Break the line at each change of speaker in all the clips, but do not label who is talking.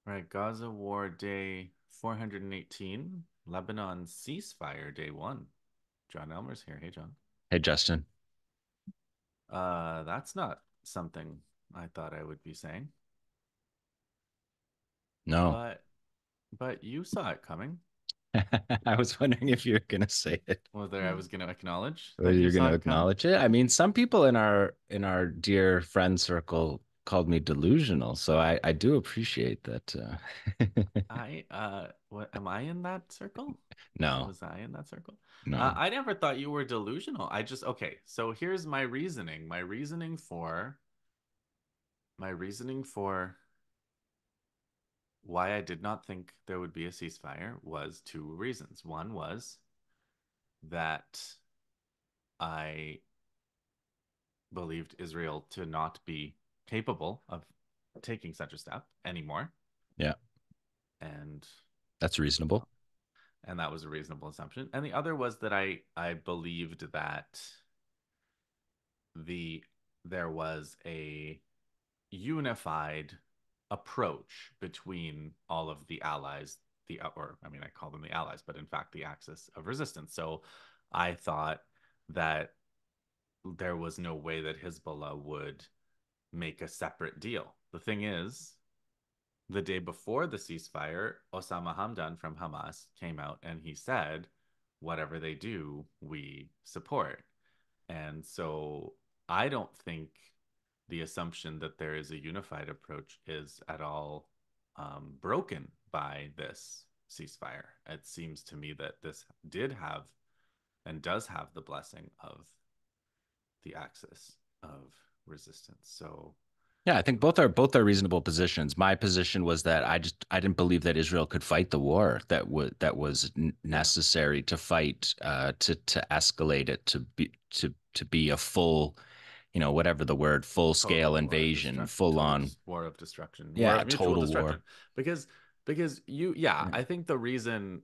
Right, Gaza War Day 418, Lebanon Ceasefire Day 1. Jon Elmer's here. Hey, John.
Hey, Justin.
That's not something I thought I would be saying,
No,
but you saw it coming.
I was wondering if you're gonna say it,
Whether I was going to acknowledge
or
that you
you're
saw
gonna
it coming.
acknowledge it. I mean, some people in our dear friend circle called me delusional, so I do appreciate that.
What am I in that circle?
No,
Was I in that circle?
no.
I never thought you were delusional. Okay. So here's my reasoning. My reasoning for why I did not think there would be a ceasefire was two reasons. One was that I believed Israel to not be capable of taking such a step anymore,
Yeah,
and
that's reasonable.
that was a reasonable assumption. And the other was that I believed that the there was a unified approach between all of the allies, the or I mean I call them the allies, but in fact the axis of resistance. So I thought that there was no way that Hezbollah would make a separate deal. The thing is, the day before the ceasefire, Osama Hamdan from Hamas came out and he said, whatever they do, we support. And so I don't think the assumption that there is a unified approach is at all broken by this ceasefire. It seems to me that this did have and does have the blessing of the axis of resistance. So,
Yeah, I think both are reasonable positions. My position was that I didn't believe that Israel could fight the war that was
yeah,
necessary to fight to escalate it to be a full, whatever the word, full scale
total war
invasion,
destruction,
full on,
war of destruction, war
yeah,
of mutual
total war.
destruction. Because yeah,
Yeah.
I think the reason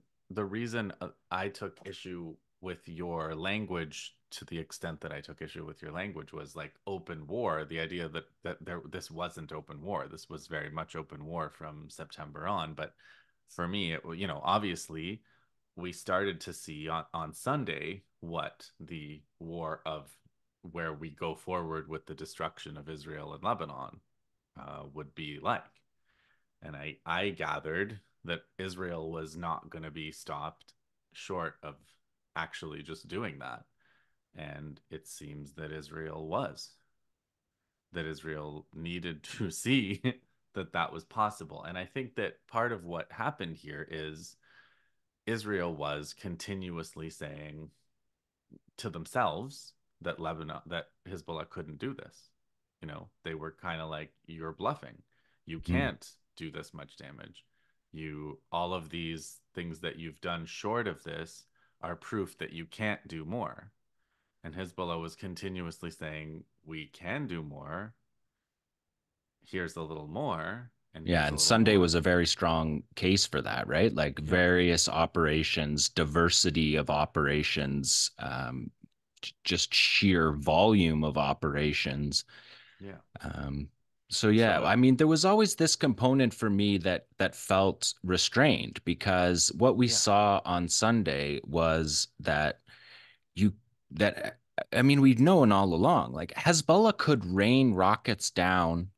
I took issue with your language to the extent that I took issue with your language was like open war. The idea that this wasn't open war. This was very much open war from September on. But for me, obviously we started to see on Sunday what the war of where we go forward with the destruction of Israel and Lebanon would be like. And I gathered that Israel was not going to be stopped short of actually just doing that. And it seems that Israel needed to see that that was possible. And I think that part of what happened here is Israel was continuously saying to themselves that Hezbollah couldn't do this. They were kind of like, you're bluffing. You
Mm.
can't do this much damage. All of these things that you've done short of this are proof that you can't do more. And Hezbollah was continuously saying, we can do more. Here's a little more, and
Yeah,
here's a
and
little
Sunday was
more.
a very strong case for that, right? Like
Yeah,
various operations, diversity of operations, just sheer volume of operations.
yeah.
Um, so yeah,
So,
I mean, there was always this component for me that felt restrained because what we
yeah,
saw on Sunday was you that I mean, we've known all along, like Hezbollah could rain rockets down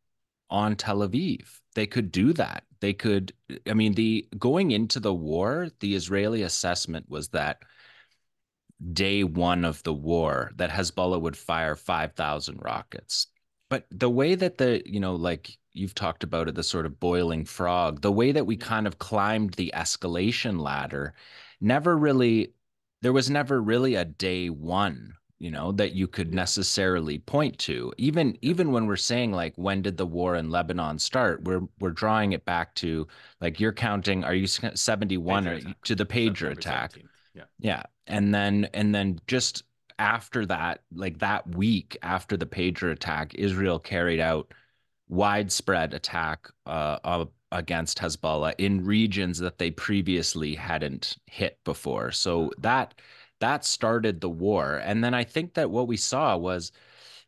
on Tel Aviv. They could do that. They could, I mean, the going into the war, the Israeli assessment was that day one of the war, that Hezbollah would fire 5,000 rockets. But the way that like you've talked about it, the sort of boiling frog, the way that we
yeah,
kind of climbed the escalation ladder, never really, there was never really a day one, that you could
yeah,
necessarily point to. Even
yeah.
even when we're saying like when did the war in Lebanon start, we're drawing it back to like you're counting, are you 71
Patriot
or
attack,
to the pager
September
attack?
17th. Yeah,
Yeah. And then just after that, like that week after the pager attack, Israel carried out widespread attack against Hezbollah in regions that they previously hadn't hit before. So
exactly.
that started the war. And then I think that what we saw was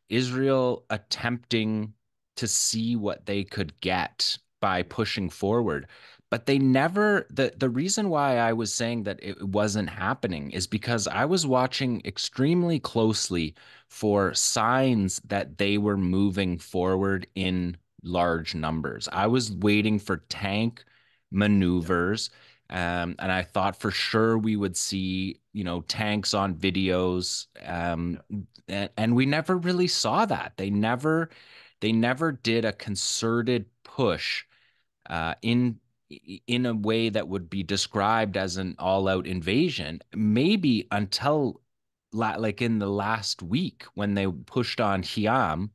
Israel attempting to see what they could get by pushing forward. But they never, the reason why I was saying that it wasn't happening is because I was watching extremely closely for signs that they were moving forward in large numbers. I was waiting for tank
Yeah.
maneuvers. And I thought for sure we would see, tanks on videos.
Yeah.
And we never really saw that. They never did a concerted push in a way that would be described as an all-out invasion, maybe until like in the last week when they pushed on Hiam,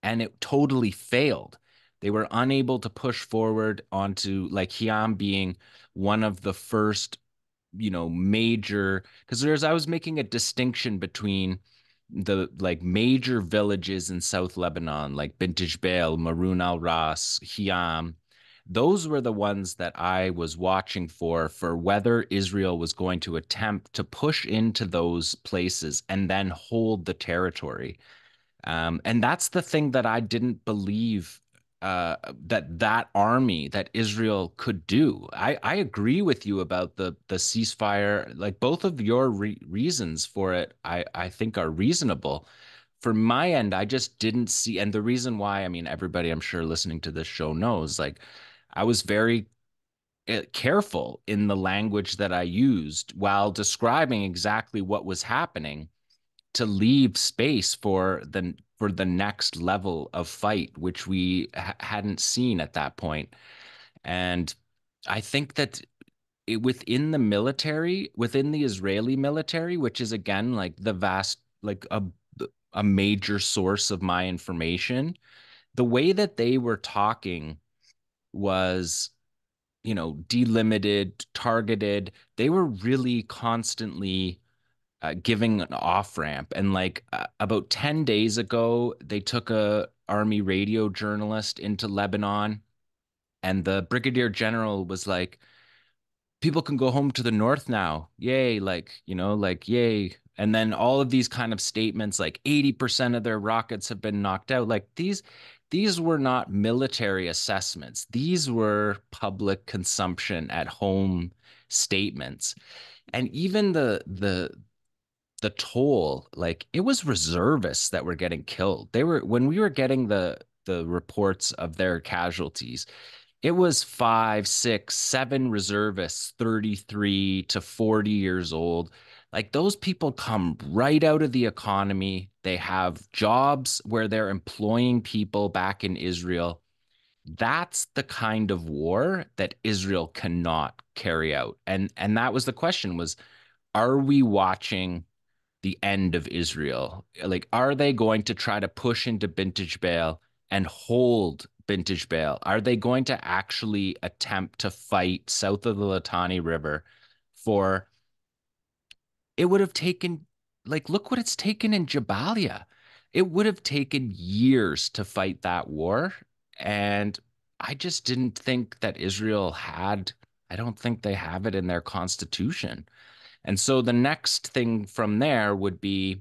and it totally failed. They were unable to push forward onto like Hiam being one of the first, major, because I was making a distinction between the like major villages in South Lebanon, like Bint Jbeil, Maroun al Ras, Hiam. Those were the ones that I was watching for whether Israel was going to attempt to push into those places and then hold the territory. And that's the thing that I didn't believe that army that Israel could do. I agree with you about the ceasefire. Like both of your reasons for it, I think are reasonable. For my end, I just didn't see, and the reason why, I mean, everybody I'm sure listening to this show knows, like I was very careful in the language that I used while describing exactly what was happening to leave space for the next level of fight, which we hadn't seen at that point. And I think that within the military, within the Israeli military, which is again like the vast, like a major source of my information, the way that they were talking was, delimited, targeted. They were really constantly giving an off ramp. And like about 10 days ago, they took a army radio journalist into Lebanon, and the brigadier general was like, people can go home to the north now. Yay. Like, like, yay. And then all of these kind of statements, like 80% of their rockets have been knocked out. Like these were not military assessments. These were public consumption at home statements. And even the toll, like it was reservists that were getting killed. They were when we were getting the reports of their casualties, it was five, six, seven reservists, 33 to 40 years old. Like those people come right out of the economy. They have jobs where they're employing people back in Israel. That's the kind of war that Israel cannot carry out. And that was the question was, are we watching the end of Israel? Like, are they going to try to push into Bint Jbeil and hold Bint Jbeil? Are they going to actually attempt to fight south of the Litani River for it would have taken, like, look what it's taken in Jabalia. It would have taken years to fight that war. And I just didn't think that Israel had, I don't think they have it in their constitution. And so the next thing from there would be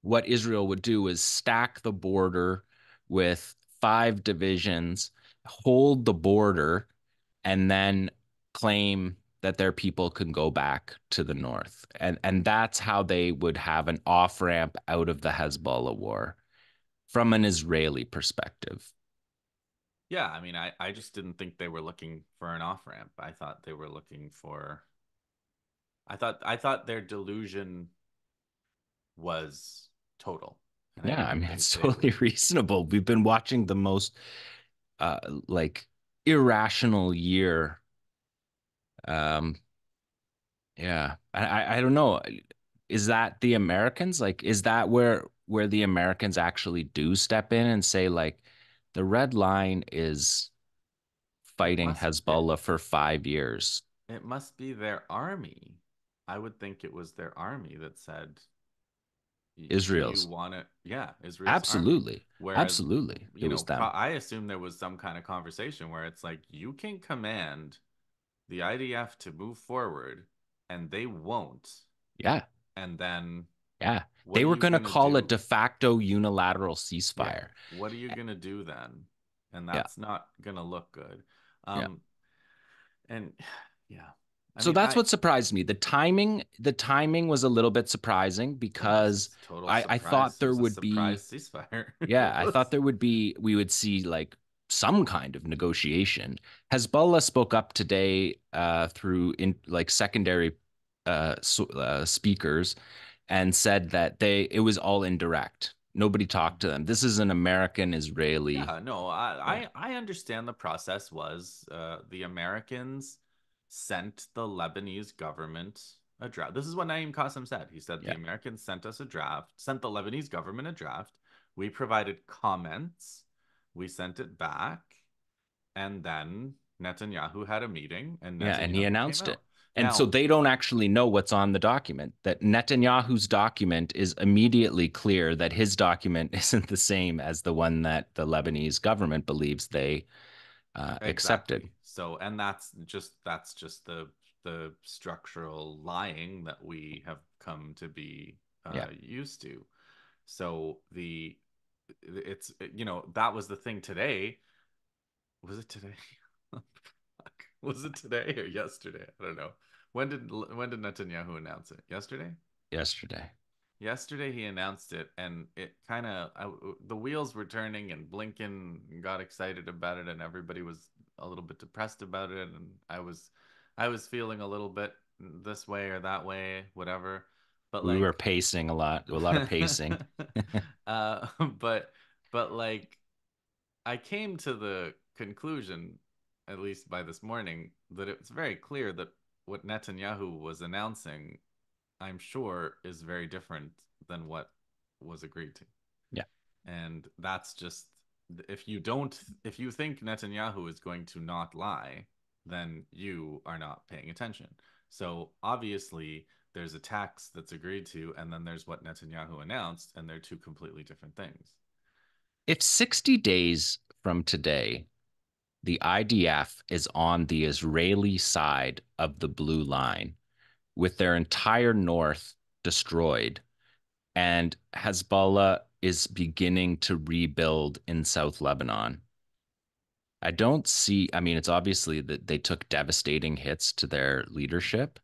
what Israel would do is stack the border with five divisions, hold the border, and then claim that their people can go back to the north. And that's how they would have an off ramp out of the Hezbollah war from an Israeli perspective.
Yeah, I mean, I just didn't think they were looking for an off ramp. I thought they were looking for I thought their delusion was total. And I
Yeah, I
didn't
mean,
think
it's
they
totally
would.
reasonable. We've been watching the most like irrational year. Um, Yeah. I don't know. Is that the Americans? Like, is that where the Americans actually do step in and say, like, the red line is
It
fighting
must it
Hezbollah for 5 years?
it must be their army. I would think it was their army that said, "Do you
Israel's.
want it?" Yeah, Israel's army.
Absolutely.
Whereas,
Absolutely. It was them.
I assume there was some kind of conversation where it's like you can command the IDF to move forward, and they won't.
Yeah.
And then
Yeah.
what
They
are
were
you
going to
gonna
call a
do?
de facto unilateral
Yeah,
ceasefire.
what are you gonna do then? and
Yeah.
that's not gonna look good.
Yeah.
Um, and yeah, I
So
mean,
that's what surprised me. The timing was a little bit surprising
it was
because
total
I thought
surprise. It
there
was a
would be,
surprise ceasefire.
yeah,
It
I thought
was.
we would see like some kind of negotiation. Hezbollah spoke up today through in like secondary speakers and said that it was all indirect. Nobody talked to them. This is an American Israeli.
Yeah, no,
Yeah,
I understand the process was the Americans sent the Lebanese government a draft. This is what Naeem Qasem said. He said the
yeah,
Americans sent us a draft, sent the Lebanese government a draft. We provided comments. We sent it back, and then Netanyahu had a meeting, and
yeah, and he
Netanyahu came
announced it.
out.
And so
Now,
they don't actually know what's on the document. That Netanyahu's document is immediately clear that his document isn't the same as the one that the Lebanese government believes they accepted.
exactly. So, and that's just the structural lying that we have come to be
Yeah.
used to. So the it's that was the thing today. Was it today? Was it today or yesterday? I don't know. When did Netanyahu announce it? Yesterday?
Yesterday.
Yesterday he announced it, and it kind of the wheels were turning, and Blinken got excited about it, and everybody was a little bit depressed about it, and I was feeling a little bit this way or that way, whatever. But
We were
like,
pacing a lot of pacing.
uh, but like, I came to the conclusion, at least by this morning, that it's very clear that what Netanyahu was announcing, I'm sure, is very different than what was agreed to.
Yeah.
And that's just, if you think Netanyahu is going to not lie, then you are not paying attention. So obviously there's a tax that's agreed to, and then there's what Netanyahu announced, and they're two completely different things.
If 60 days from today, the IDF is on the Israeli side of the blue line with their entire north destroyed, and Hezbollah is beginning to rebuild in South Lebanon. I don't see, I mean, it's obviously that they took devastating hits to their leadership,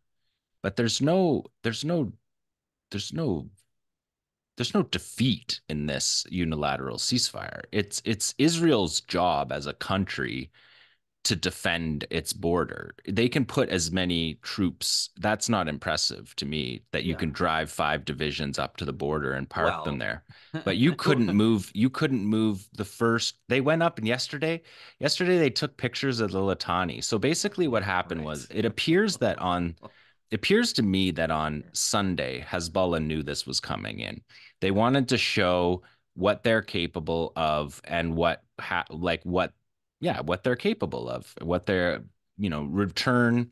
but there's no there's no defeat in this unilateral ceasefire. It's Israel's job as a country to defend its border. They can put as many troops. That's not impressive to me that you
Yeah.
can drive 5 divisions up to the border and park them
Well,
there. But you couldn't move the first. They went up and yesterday they took pictures of the Litani. So basically what happened was
right.
it appears to me that on Sunday, Hezbollah knew this was coming in. They wanted to show what they're capable of and what they're capable of, what their return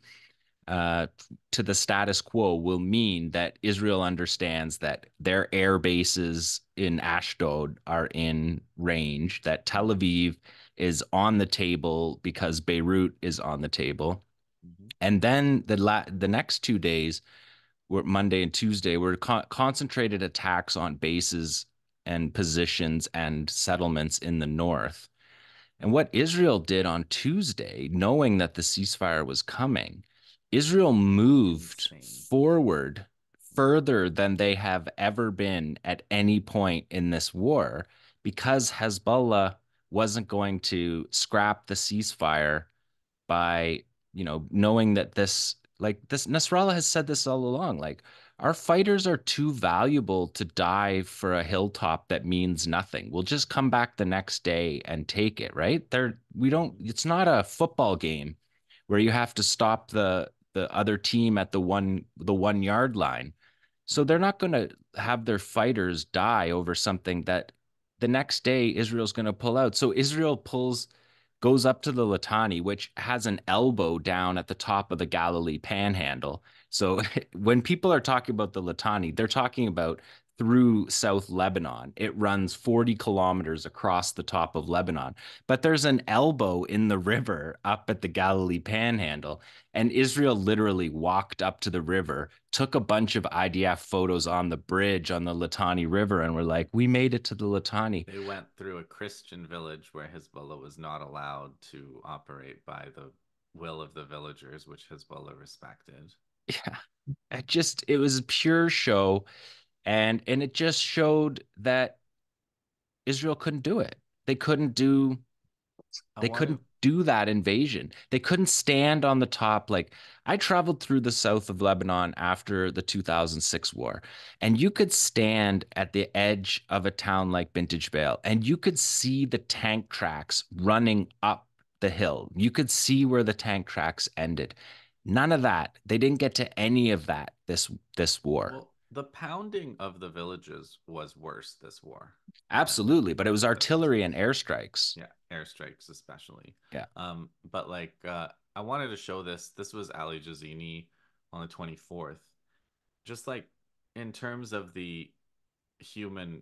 uh, to the status quo will mean that Israel understands that their air bases in Ashdod are in range, that Tel Aviv is on the table because Beirut is on the table.
Mhm.
And then the next 2 days, were Monday and Tuesday, were concentrated attacks on bases and positions and settlements in the north. And what Israel did on Tuesday, knowing that the ceasefire was coming, Israel moved
Insane.
forward further than they have ever been at any point in this war because Hezbollah wasn't going to scrap the ceasefire by, knowing that this Nasrallah has said this all along, like our fighters are too valuable to die for a hilltop that means nothing. We'll just come back the next day and take it, right? We don't,
Mhm.
it's not a football game where you have to stop the other team at the 1 yard line. So they're
Mhm.
not going to have their fighters die over something that the next day Israel's going to pull out. So Israel goes up to the Litani, which has an elbow down at the top of the Galilee panhandle. So when people are talking about the Litani, they're talking about through South Lebanon. It runs 40 kilometers across the top of Lebanon. But there's an elbow in the river up at the Galilee Panhandle. And Israel literally walked up to the river, took a bunch of IDF photos on the bridge on the Litani River, and were like, we made it to the Litani.
They went through a Christian village where Hezbollah was not allowed to operate by the will of the villagers, which Hezbollah respected.
Yeah. It was a pure show. And it just showed that Israel couldn't do it. They couldn't do
I
They
want
couldn't
to.
do that invasion. They couldn't stand on the top. Like, I traveled through the south of Lebanon after the 2006 war, and you could stand at the edge of a town like Bint Jbeil, and you could see the tank tracks running up the hill. You could see where the tank tracks ended. None of that. They didn't get to any of that this war.
Well, the pounding of the villages was worse this war than
Absolutely, but it was
the first
artillery and
ones.
airstrikes.
Yeah, airstrikes especially.
Yeah.
But like I wanted to show this. This was Ali Jazini on the 24th. Just like in terms of the human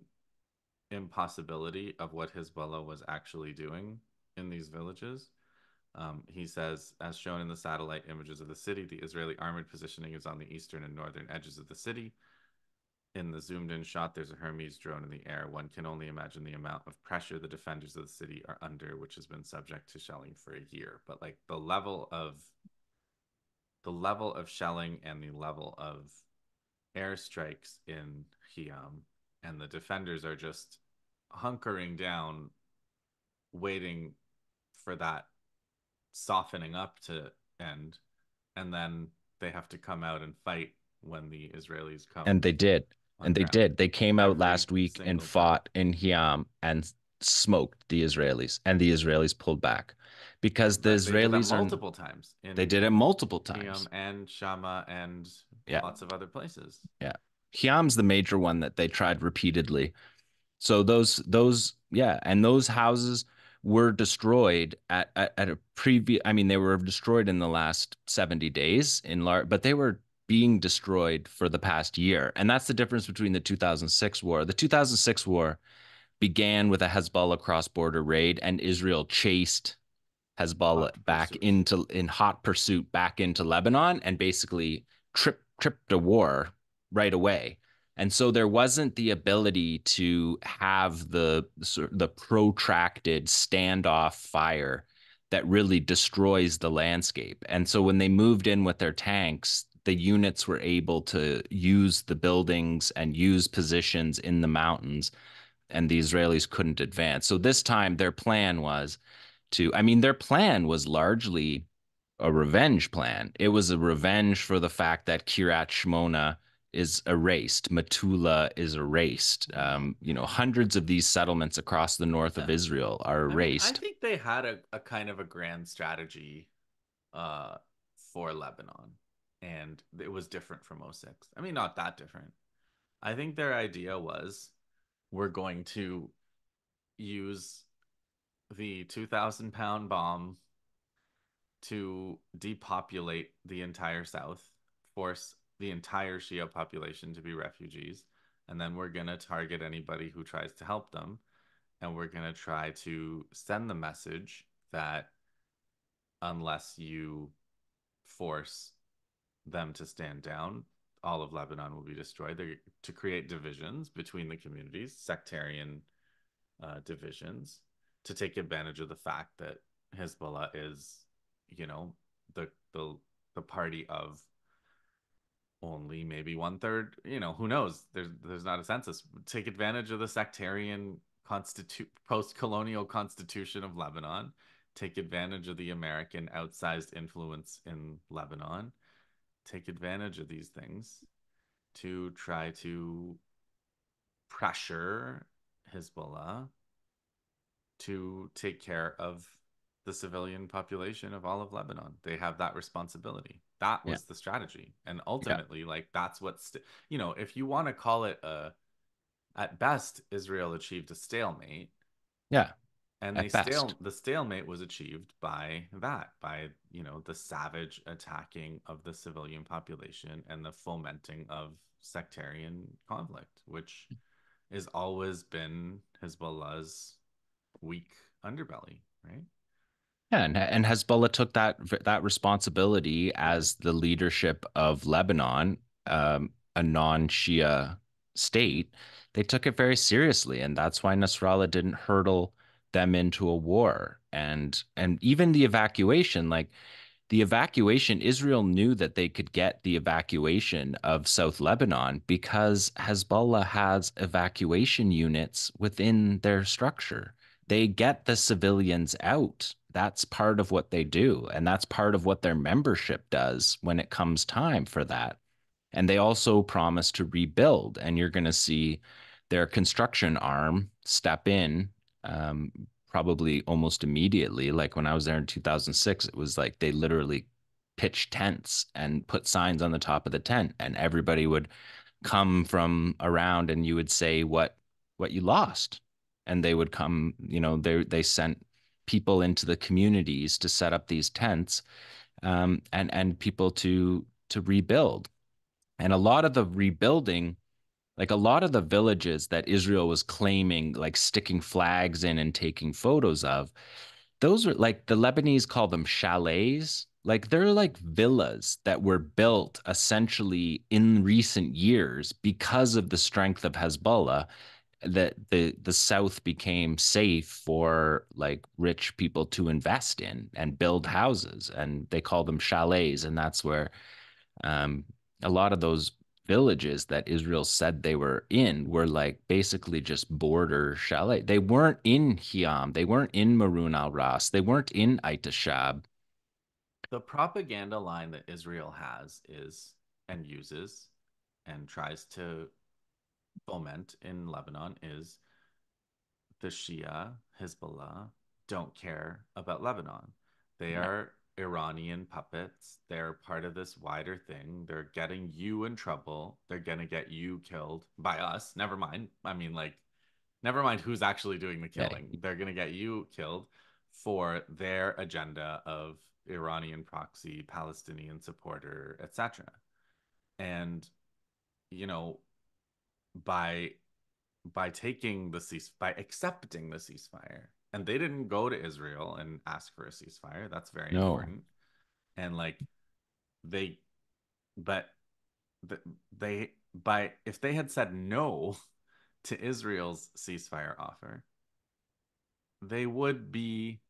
impossibility of what Hezbollah was actually doing in these villages. He says, as shown in the satellite images of the city, the Israeli armored positioning is on the eastern and northern edges of the city. In the zoomed in shot, there's a Hermes drone in the air. One can only imagine the amount of pressure the defenders of the city are under, which has been subject to shelling for a year. But like the level of shelling and the level of airstrikes in Hiam, and the defenders are just hunkering down, waiting for that softening up to end, and then they have to come out and fight when the Israelis
And
come
they did.
on
And they
ground
did. They came out
every
last week and
single time.
fought in Hiam and smoked the Israelis. And the Israelis pulled back because the
But they did that
Israelis are,
multiple times
they
in
did it multiple
Hiam
times.
and Shama and
Yeah.
lots of other places.
Yeah. Hiam's the major one that they tried repeatedly. So yeah, and those houses were destroyed at a previous, I mean, they were destroyed in the last 70 days in large, but they were being destroyed for the past year. And that's the difference between the 2006 war. The 2006 war began with a Hezbollah cross-border raid, and Israel chased Hezbollah
Hot
back
pursuit.
in hot pursuit back into Lebanon and basically tripped a war right away. And so there wasn't the ability to have the protracted standoff fire that really destroys the landscape. And so when they moved in with their tanks, the units were able to use the buildings and use positions in the mountains, and the Israelis couldn't advance. So this time their plan was I mean, their plan was largely a revenge plan. It was a revenge for the fact that Kiryat Shmona is erased, Metula is erased. Hundreds of these settlements across the north of
Yeah.
Israel are
I mean, I
erased.
think they had a kind of a grand strategy uh, for Lebanon, and it was different from '06. I mean, not that different. I think their idea was we're going to use the 2,000 pound bomb to depopulate the entire South, force the entire Shia population to be refugees, and then we're going to target anybody who tries to help them. And we're going to try to send the message that unless you force them to stand down, all of Lebanon will be destroyed. They're to create divisions between the communities, sectarian divisions, to take advantage of the fact that Hezbollah is, you know, the the the party of only maybe one third. Who knows? There's not a census. Take advantage of the sectarian post-colonial constitution of Lebanon. Take advantage of the American outsized influence in Lebanon. Take advantage of these things to try to pressure Hezbollah to take care of the civilian population of all of Lebanon. They have that responsibility. That
Yeah.
was the strategy. And
Yeah.
ultimately, like that's if you want to call it at best, Israel achieved a stalemate.
Yeah.
And
At best.
the stalemate was achieved by the savage attacking of the civilian population and the fomenting of sectarian conflict, which has always been Hezbollah's weak underbelly, right?
Yeah, and Hezbollah took that responsibility
Yeah.
as the leadership of Lebanon, a non-Shia state. They took it very seriously, and that's why Nasrallah didn't hurdle them into a war. And even the evacuation, like the evacuation, Israel knew that they could get the evacuation of South Lebanon because Hezbollah has evacuation units within their structure. They get the civilians out. That's part of what they do. And that's part of what their membership does when it comes time for that. And they also promise to rebuild. And you're going to see their construction arm step in um, probably almost immediately. Like when I was there in 2006, it was like they literally pitched tents and put signs on the top of the tent, and everybody would come from around and you would say what you lost. And they would come, they sent people into the communities to set up these tents and people to rebuild. And a lot of the rebuilding, like a lot of the villages that Israel was claiming, like sticking flags in and taking photos of, those are like the Lebanese call them chalets. Like they're like villas that were built essentially in recent years because of the strength of Hezbollah, that the South became safe for like rich people to invest in and build houses, and they call them chalets, and that's where um, a lot of those villages that Israel said they were in were like basically just border chalet. They weren't in Hiam. They weren't in Maroun al Ras. They weren't in Aitashab.
The propaganda line that Israel has is and uses and tries to foment in Lebanon is the Shia, Hezbollah, don't care about Lebanon. They
No.
are Iranian puppets. They're part of this wider thing. They're getting you in trouble. They're going to get you killed by us. Never mind. I mean, like, never mind who's actually doing the
Yeah.
killing. They're going to get you killed for their agenda of Iranian proxy, Palestinian supporter, etc. And, you know, by taking the by accepting the ceasefire, and they didn't go to Israel and ask for a ceasefire. That's very
No.
important. And like they, but they by if they had said no to Israel's ceasefire offer, they would be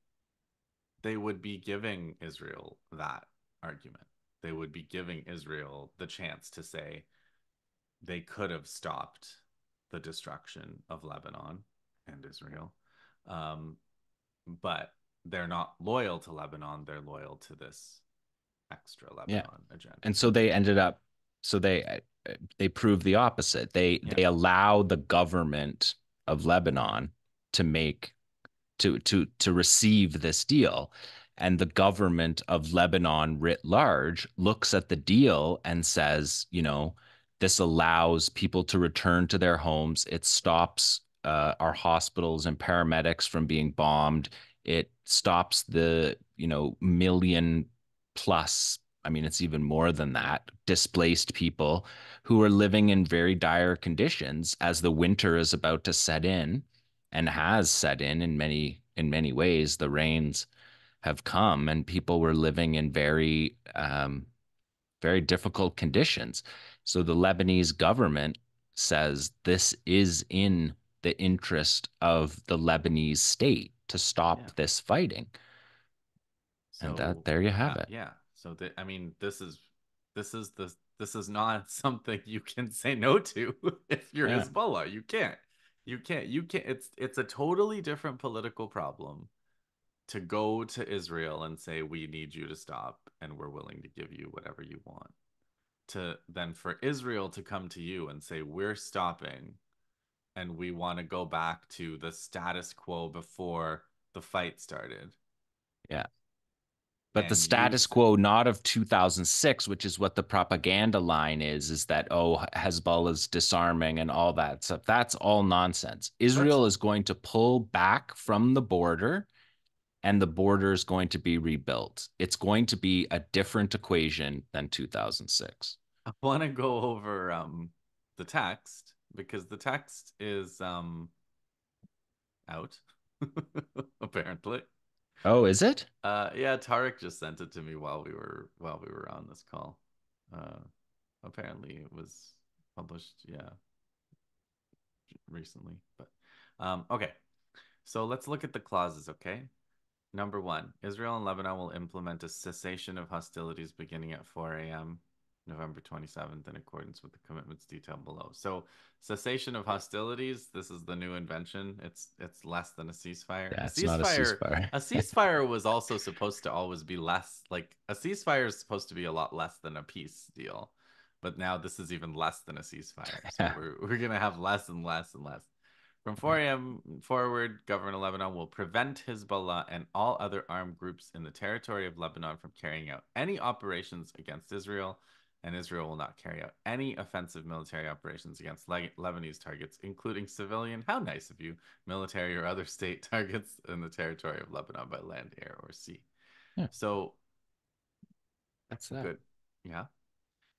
giving Israel that argument. They would be giving Israel the chance to say they could have stopped the destruction of Lebanon and Israel. Um, but they're not loyal to Lebanon. They're loyal to this extra
Yeah.
Lebanon agenda.
And so they ended up, so they proved the opposite.
Yeah.
They allow the government of Lebanon to make to receive this deal. And the government of Lebanon writ large looks at the deal and says, this allows people to return to their homes. It stops our hospitals and paramedics from being bombed. It stops the, million plus, I mean, it's even more than that, displaced people who are living in very dire conditions as the winter is about to set in and has set in many ways. The rains have come, and people were living in very difficult conditions. So the Lebanese government says this is in the interest of the Lebanese state to
Yeah.
stop this fighting, and that
So
there you have
yeah,
it.
yeah. So I mean, this is not something you can say no to if you're
Yeah,
Hezbollah. You can't. You can't. It's a totally different political problem to go to Israel and say we need you to stop and we're willing to give you whatever you want. To then for Israel to come to you and say we're stopping and we want to go back to the status quo before the fight started.
yeah. But the
And you
status quo, not of 2006, which is what the propaganda line is that, oh, Hezbollah's disarming and all that stuff. That's all nonsense.
let's
Israel is going to pull back from the border, and the border is going to be rebuilt. It's going to be a different equation than 2006.
I want to go over the text because the text is out apparently.
Oh, is it?
Yeah, Tarek just sent it to me while we were on this call. Uh, apparently it was published, yeah, recently. But okay, so let's look at the clauses, okay? Number one, Israel and Lebanon will implement a cessation of hostilities beginning at 4 a.m. November 27th in accordance with the commitments detailed below. So, cessation of hostilities, this is the new invention. It's less than a ceasefire.
Yeah, it's not a ceasefire.
A ceasefire was also supposed to always be less, like a ceasefire is supposed to be a lot less than a peace deal. But now this is even less than a ceasefire. So we're going to have less and less and less. From 4 a.m. forward, government of Lebanon will prevent Hezbollah and all other armed groups in the territory of Lebanon from carrying out any operations against Israel, and Israel will not carry out any offensive military operations against Lebanese targets, including civilian, how nice of you, military or other state targets in the territory of Lebanon by land, air, or sea.
Yeah,
So
that's that.
good. Yeah.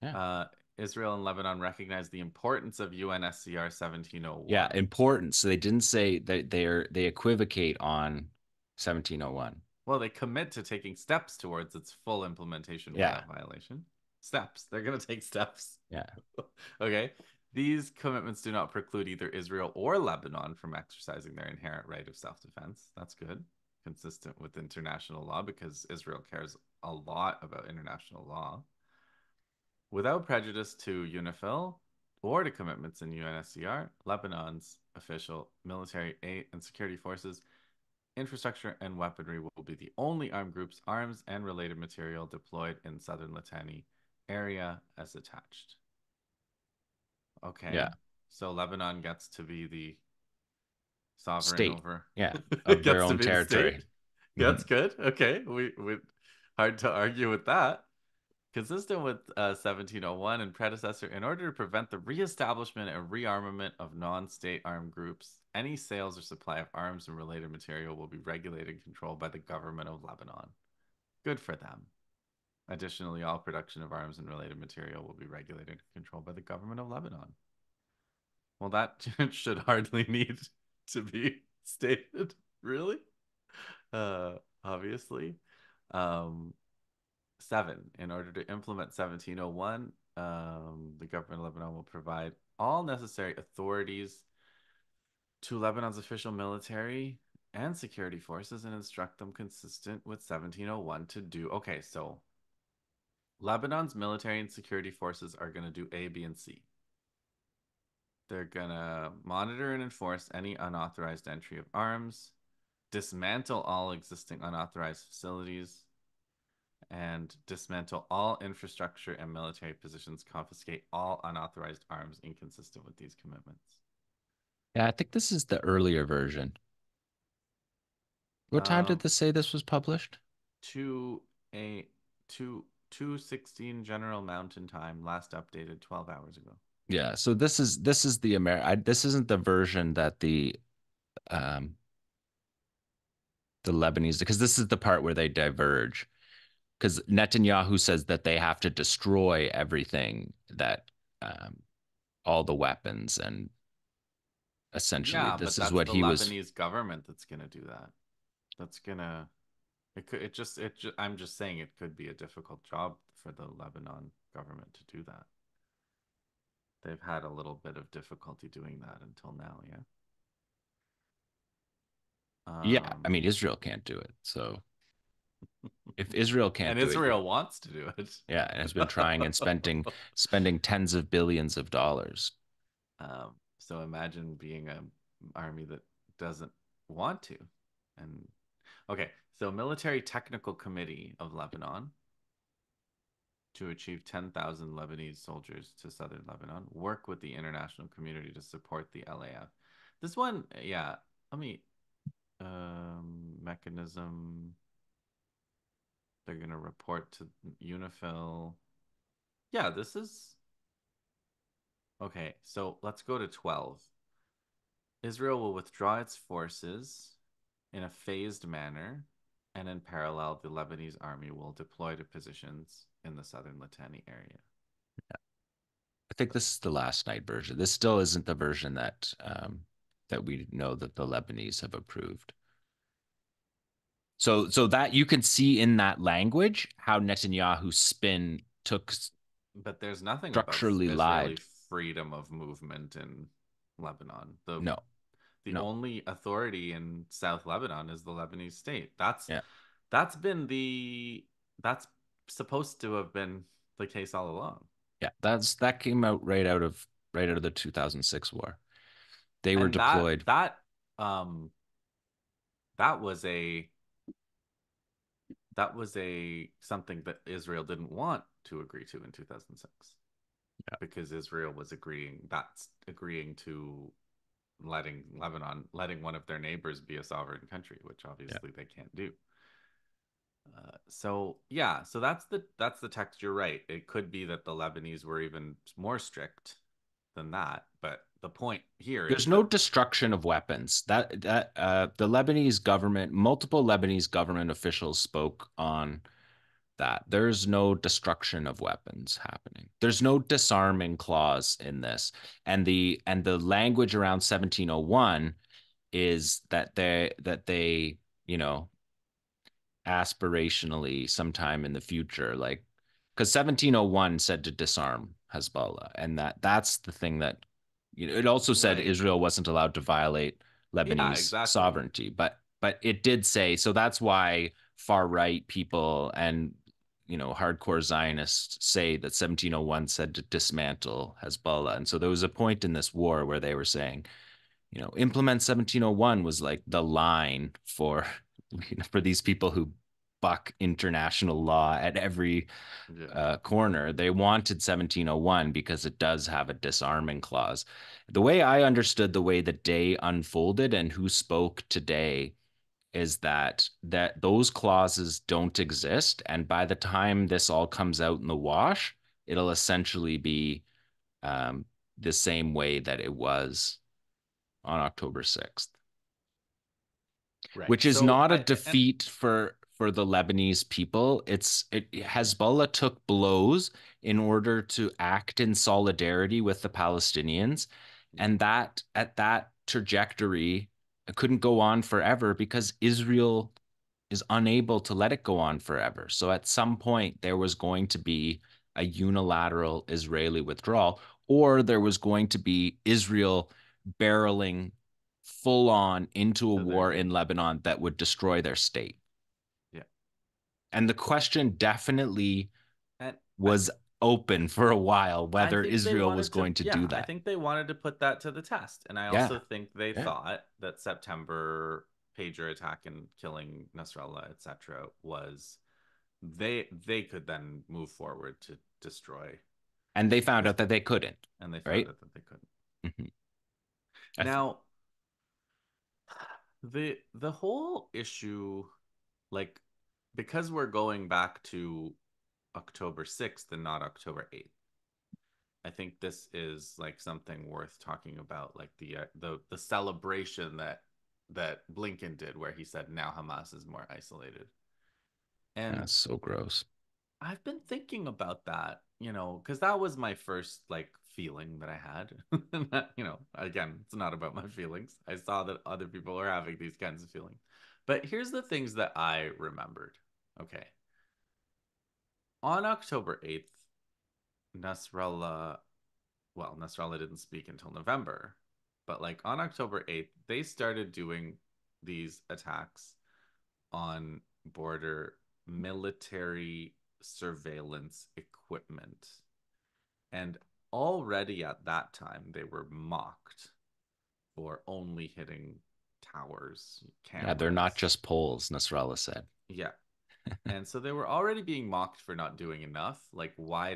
Yeah.
Uh, Israel and Lebanon recognize the importance of UNSCR
Yeah,
1701.
important. So they didn't say that they equivocate on 1701.
Well, they commit to taking steps towards its full implementation
Yeah.
without violation. Steps. They're going to take steps.
Yeah.
Okay. These commitments do not preclude either Israel or Lebanon from exercising their inherent right of self defense. That's good. Consistent with international law because Israel cares a lot about international law. Without prejudice to UNIFIL or to commitments in UNSCR, Lebanon's official military aid and security forces infrastructure and weaponry will be the only armed groups, arms, and related material deployed in southern Litani area as attached.
Yeah.
Okay. So Lebanon gets to be the sovereign
State.
over
Yeah.
it
Of their
gets to
own
be the
territory.
state. That's good. Okay. We hard to argue with that. Consistent with 1701 and predecessor, in order to prevent the reestablishment and rearmament of non-state armed groups, any sales or supply of arms and related material will be regulated and controlled by the government of Lebanon. Good for them. Additionally, all production of arms and related material will be regulated and controlled by the government of Lebanon. Well, that should hardly need to be stated, really. Obviously. Um, Seven, in order to implement 1701, the government of Lebanon will provide all necessary authorities to Lebanon's official military and security forces and instruct them consistent with 1701 to do. Okay, so Lebanon's military and security forces are going to do A, B, and C. They're going to monitor and enforce any unauthorized entry of arms, dismantle all existing unauthorized facilities, and dismantle all infrastructure and military positions, confiscate all unauthorized arms inconsistent with these commitments.
Yeah, I think this is the earlier version. What time did
Um,
this say this was published?
to a to 2:16 General Mountain Time, last updated 12 hours ago.
Yeah, so this is the this isn't the version that um the Lebanese, because this is the part where they diverge. Because Netanyahu says that they have to destroy everything that all the weapons, and essentially
Yeah,
this
but
is
that's
what
the
he was.
Lebanese government that's gonna do that. That's gonna it. I'm just saying it could be a difficult job for the Lebanon government to do that. They've had a little bit of difficulty doing that until now, yeah.
Yeah, I
Um,
mean Israel can't do it. So if Israel can't
and
do it,
Israel wants to do it.
yeah, and has been trying and spending tens of billions of dollars.
So imagine being an army that doesn't want to. And okay, so Military Technical Committee of Lebanon to achieve 10,000 Lebanese soldiers to southern Lebanon, work with the international community to support the LAF. This one, yeah, let me mechanism. They're gonna report to UNIFIL. Yeah, this is okay. So let's go to 12. Israel will withdraw its forces in a phased manner, and in parallel, the Lebanese army will deploy to positions in the southern Litani area.
I think this is the last night version. This still isn't the version that we know that the Lebanese have approved. So that you can see in that language how Netanyahu's spin took
But there's nothing about
structurally
Israeli
lied.
freedom of movement in Lebanon. The
No,
the
no,
only authority in South Lebanon is the Lebanese state.
yeah,
That's been the that's supposed to have been the case all along.
yeah. That came out right out of the 2006 war. They were
And
deployed.
um that was a that was a something that Israel didn't want to agree to in 2006
Yeah,
because Israel was agreeing to letting one of their neighbors be a sovereign country, which
yeah.
obviously they can't do. So yeah, so that's the text. You're right. It could be that the Lebanese were even more strict than that, but the point here
There's
is
no
that
destruction of weapons. The Lebanese government, multiple Lebanese government officials spoke on that. There's no destruction of weapons happening. There's no disarming clause in this. And the language around 1701 is that they, you know, aspirationally sometime in the future, like because 1701 said to disarm Hezbollah, and that's the thing that it also said
right.
Israel wasn't allowed to violate
Yeah,
Lebanese
exactly.
sovereignty, but it did say so. That's why far right people and hardcore Zionists say that 1701 said to dismantle Hezbollah, and so there was a point in this war where they were saying implement 1701 was like the line for for these people who buck international law at every
Yeah.
corner. They wanted 1701 because it does have a disarming clause. The way I understood the way the day unfolded and who spoke today is that those clauses don't exist, and by the time this all comes out in the wash, it'll essentially be um, the same way that it was on October 6th,
Right.
which is
So
not a
I and
defeat for the Lebanese people. Hezbollah took blows in order to act in solidarity with the Palestinians,
yeah,
and that at that trajectory couldn't go on forever because Israel is unable to let it go on forever. So at some point there was going to be a unilateral Israeli withdrawal, or there was going to be Israel barreling full on into a
to their
war in
doom.
Lebanon that would destroy their state.
Yeah.
And the question definitely
And
was open for a while
I
whether
think they
Israel was
wanted to,
going to
yeah,
do
I
that.
think they wanted to put that to the test. And I
Yeah.
also think they
Yeah.
thought that September pager attack and killing Nasrallah, etc., was they could then move forward to destroy
And they found out that
Hezbollah.
they couldn't,
And they found
right?
out that they couldn't.
Mhm.
Now, the whole issue, like, because we're going back to October 6th and not October 8th, I think this is like something worth talking about, like the celebration that Blinken did, where he said now Hamas is more isolated. And
That's so gross.
I've been thinking about that, because that was my first like feeling that I had. And that, again, it's not about my feelings. I saw that other people are having these kinds of feelings. But here's the things that I remembered. Okay. On October 8th, Nasrallah, well, Nasrallah didn't speak until November, but like on October 8th, they started doing these attacks on border military surveillance equipment. And already at that time, they were mocked for only hitting towers,
Yeah, they're not
cameras.
just poles, Nasrallah said.
Yeah. And so they were already being mocked for not doing enough. Like, why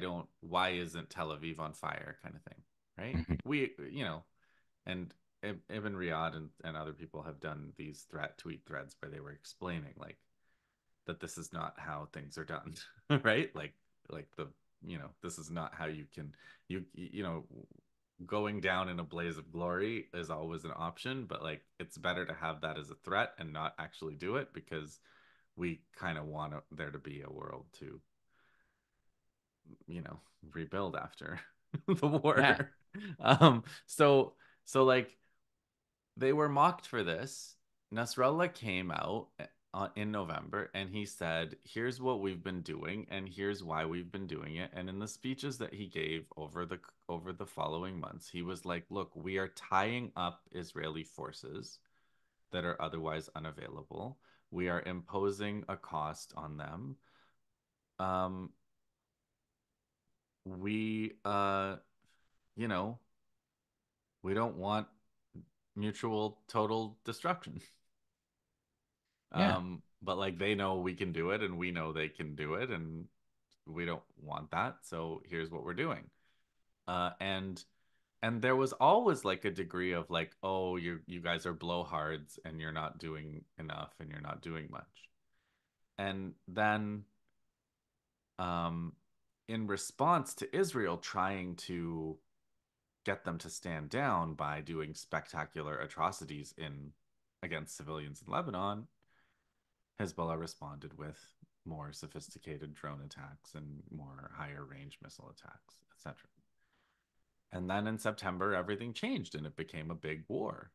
isn't Tel Aviv on fire kind of thing? Right.
Mhm.
And Ibn Riyad and other people have done these tweet threads where they were explaining like that this is not how things are done, right? Like this is not how you can going down in a blaze of glory is always an option, but like it's better to have that as a threat and not actually do it because we kind of there to be a world to you know rebuild after. the
Yeah.
war. So like they were mocked for this. Nasrallah came out in November and he said, "Here's what we've been doing, and here's why we've been doing it." And in the speeches that he gave over the following months, he was like, "Look, we are tying up Israeli forces that are otherwise unavailable. We are imposing a cost on them. Um, we you know, we don't want mutual total destruction."
Yeah.
But like they know we can do it and we know they can do it and we don't want that. So here's what we're doing. And there was always like a degree of like, oh, you guys are blowhards and you're not doing enough and you're not doing much. And then um in response to Israel trying to get them to stand down by doing spectacular atrocities in against civilians in Lebanon, Hezbollah responded with more sophisticated drone attacks and more higher range missile attacks, etc. And then in September, everything changed and it became a big war.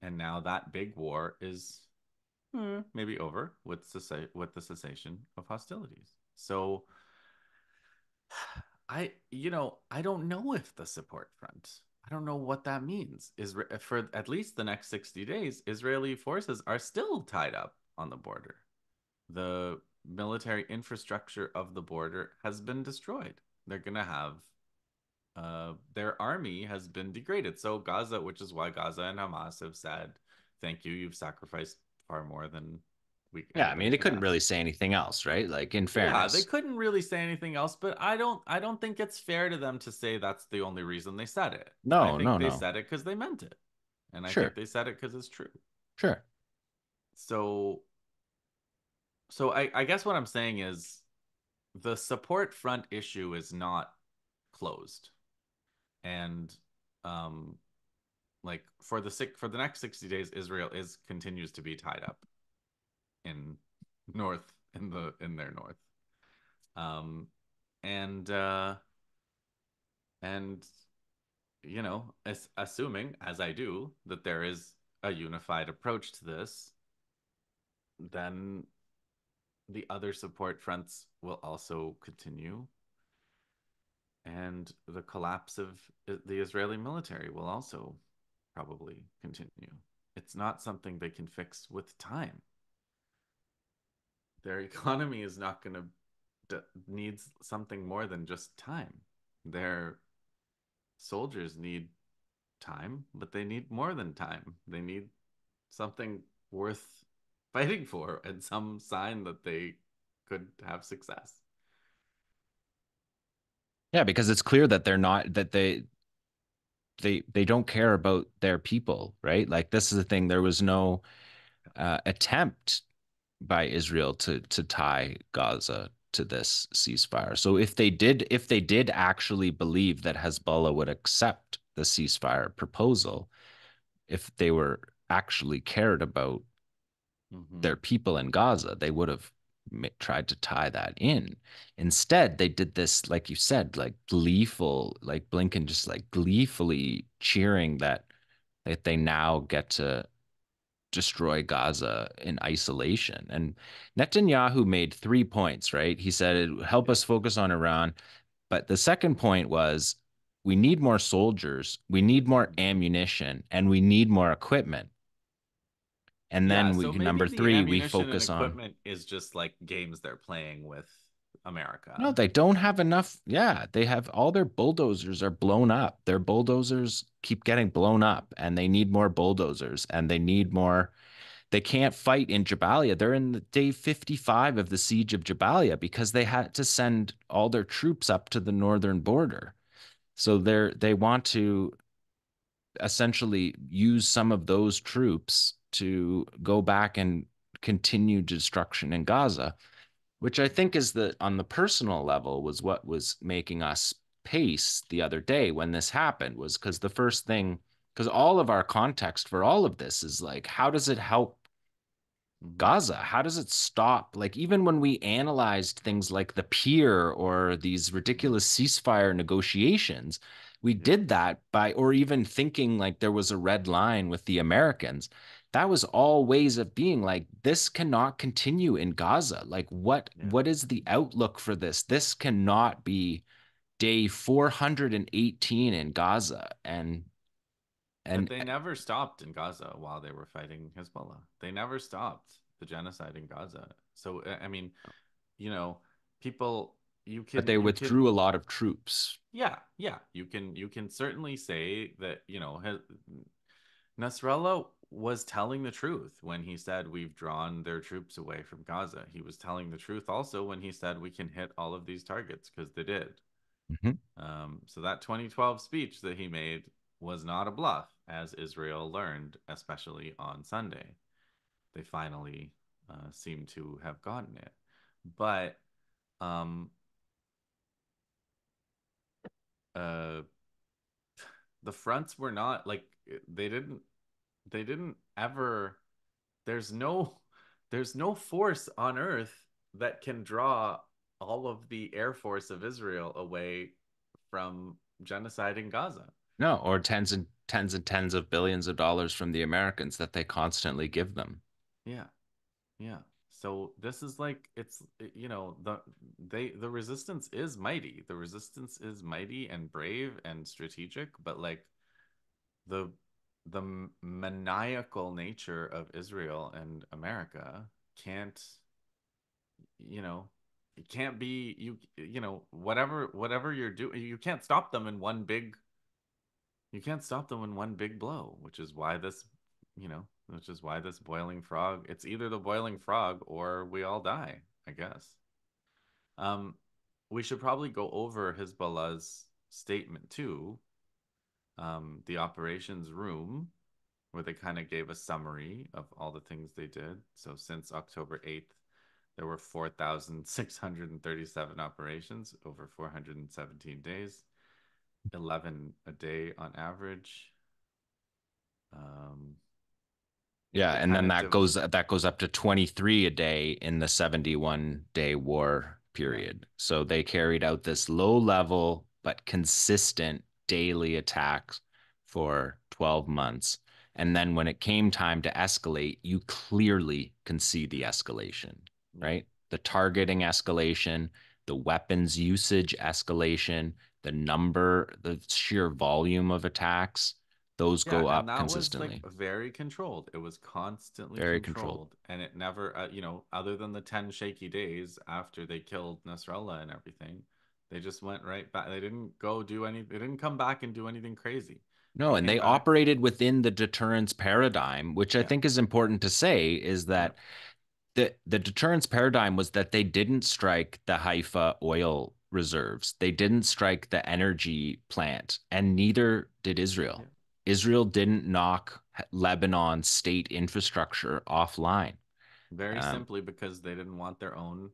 And now that big war is maybe over with the cessation of hostilities. So I don't know if the support front. I don't know what that means. Is for at least the next 60 days, Israeli forces are still tied up on the border. The military infrastructure of the border has been destroyed. They're going to have their army has been degraded. So Gaza, which is why Gaza and Hamas have said, "Thank you, you've sacrificed far more than we
Yeah. I
anybody
mean, they
could
couldn't
ask."
really say anything else, right? Like, in
Yeah, they
fairness.
couldn't really say anything else, but I don't think it's fair to them to say that's the only reason they said it. I
No,
think
no,
they
no.
said it because they meant it. And I think
Sure.
they said it because it's true.
Sure.
So I guess what I'm saying is the support front issue is not closed. And um like for the next 60 days, Israel is continues to be tied up in north in their north. Um and and assuming as I do that there is a unified approach to this, then the other support fronts will also continue and the collapse of the Israeli military will also probably continue. It's not something they can fix with time. Their economy is not going to needs something more than just time. Their soldiers need time, but they need more than time. They need something worth fighting for and some sign that they could have success.
Yeah, because it's clear that they're not that they don't care about their people, right? Like, this is the thing. There was no attempt by Israel to tie Gaza to this ceasefire. So if they did actually believe that Hezbollah would accept the ceasefire proposal, if they were actually cared about
Mm-hmm.
their people in Gaza, they would have tried to tie that in. Instead, they did this, like you said, like gleeful, like Blinken just like gleefully cheering that they now get to destroy Gaza in isolation. And Netanyahu made 3 points, right? He said, it help
Yep.
us focus on Iran. But the second point was, we need more soldiers, we need more
Mm-hmm.
ammunition, and we need more equipment. And
Yeah,
then
so maybe
number
the
three, we
ammunition and
focus on,
equipment is just like games they're playing with
no,
America.
they don't have enough. Yeah, they have all their bulldozers are blown up. Their bulldozers keep getting blown up, and they need more bulldozers and they need more. They can't fight in Jabalia. They're in the day 55 of the siege of Jabalia because they had to send all their troops up to the northern border. So they want to essentially use some of those troops to go back and continue destruction in Gaza, which I think is the on the personal level was what was making us pace the other day when this happened, was because the first thing, because all of our context for all of this is like, how does it help
Hmm.
Gaza? How does it stop? Like, even when we analyzed things like the pier or these
Hmm.
ridiculous ceasefire negotiations, we
Yeah.
did that by, or even thinking like there was a red line with the Americans. That was all ways of being like, this cannot continue in Gaza. Like,
Yeah.
what is the outlook for this? This cannot be day 418 in Gaza.
But
And
they never stopped in Gaza while they were fighting Hezbollah. They never stopped the genocide in Gaza. So I mean, you know, people you
but
can
they
you can
withdrew a lot of troops.
yeah, yeah, you can certainly say that, Nasrallah was telling the truth when he said we've drawn their troops away from Gaza. He was telling the truth also when he said we can hit all of these targets because they did.
Mhm.
So that 2012 speech that he made was not a bluff, as Israel learned, especially on Sunday. They finally seem to have gotten it. But um, uh, the fronts were not like they didn't ever. There's no there's no force on earth that can draw all of the air force of Israel away from genocide in Gaza.
No, or tens of billions of dollars from the Americans that they constantly give them.
Yeah. Yeah. So this is like the resistance is mighty. The resistance is mighty and brave and strategic, but like the the maniacal nature of Israel and America can't, you know, it can't be whatever you're doing, you can't stop them in one big blow, which is why this boiling frog, it's either the boiling frog or we all die, I guess. Um, we should probably go over Hezbollah's statement too, the operations room, where they kind of gave a summary of all the things they did. So since October 8th, there were 4,637 operations over 417 days, 11 a day on average. Um,
Yeah,
they
and
kind
then
of
that goes up to 23 a day in the 71-day war
yeah,
period. So they carried out this low level but consistent daily attacks for 12 months. And then when it came time to escalate, you clearly can see the escalation,
yeah.
right? The targeting escalation, the weapons usage escalation, the sheer volume of attacks, those
Yeah,
go
and
up
that was like
consistently.
very controlled. It was constantly
Very controlled.
controlled, and it never, other than the 10 shaky days after they killed Nasrallah and everything, they just went right back. They didn't go do any, they didn't come back and do anything crazy. They
No, and
came
they
back.
operated within the deterrence paradigm, which I
Yeah,
think is important to say is
yeah,
that the deterrence paradigm was that they didn't strike the Haifa oil reserves. They didn't strike the energy plant, and neither did
yeah.
Israel. Israel didn't knock Lebanon's state infrastructure offline.
Very
Um,
simply because they didn't want their own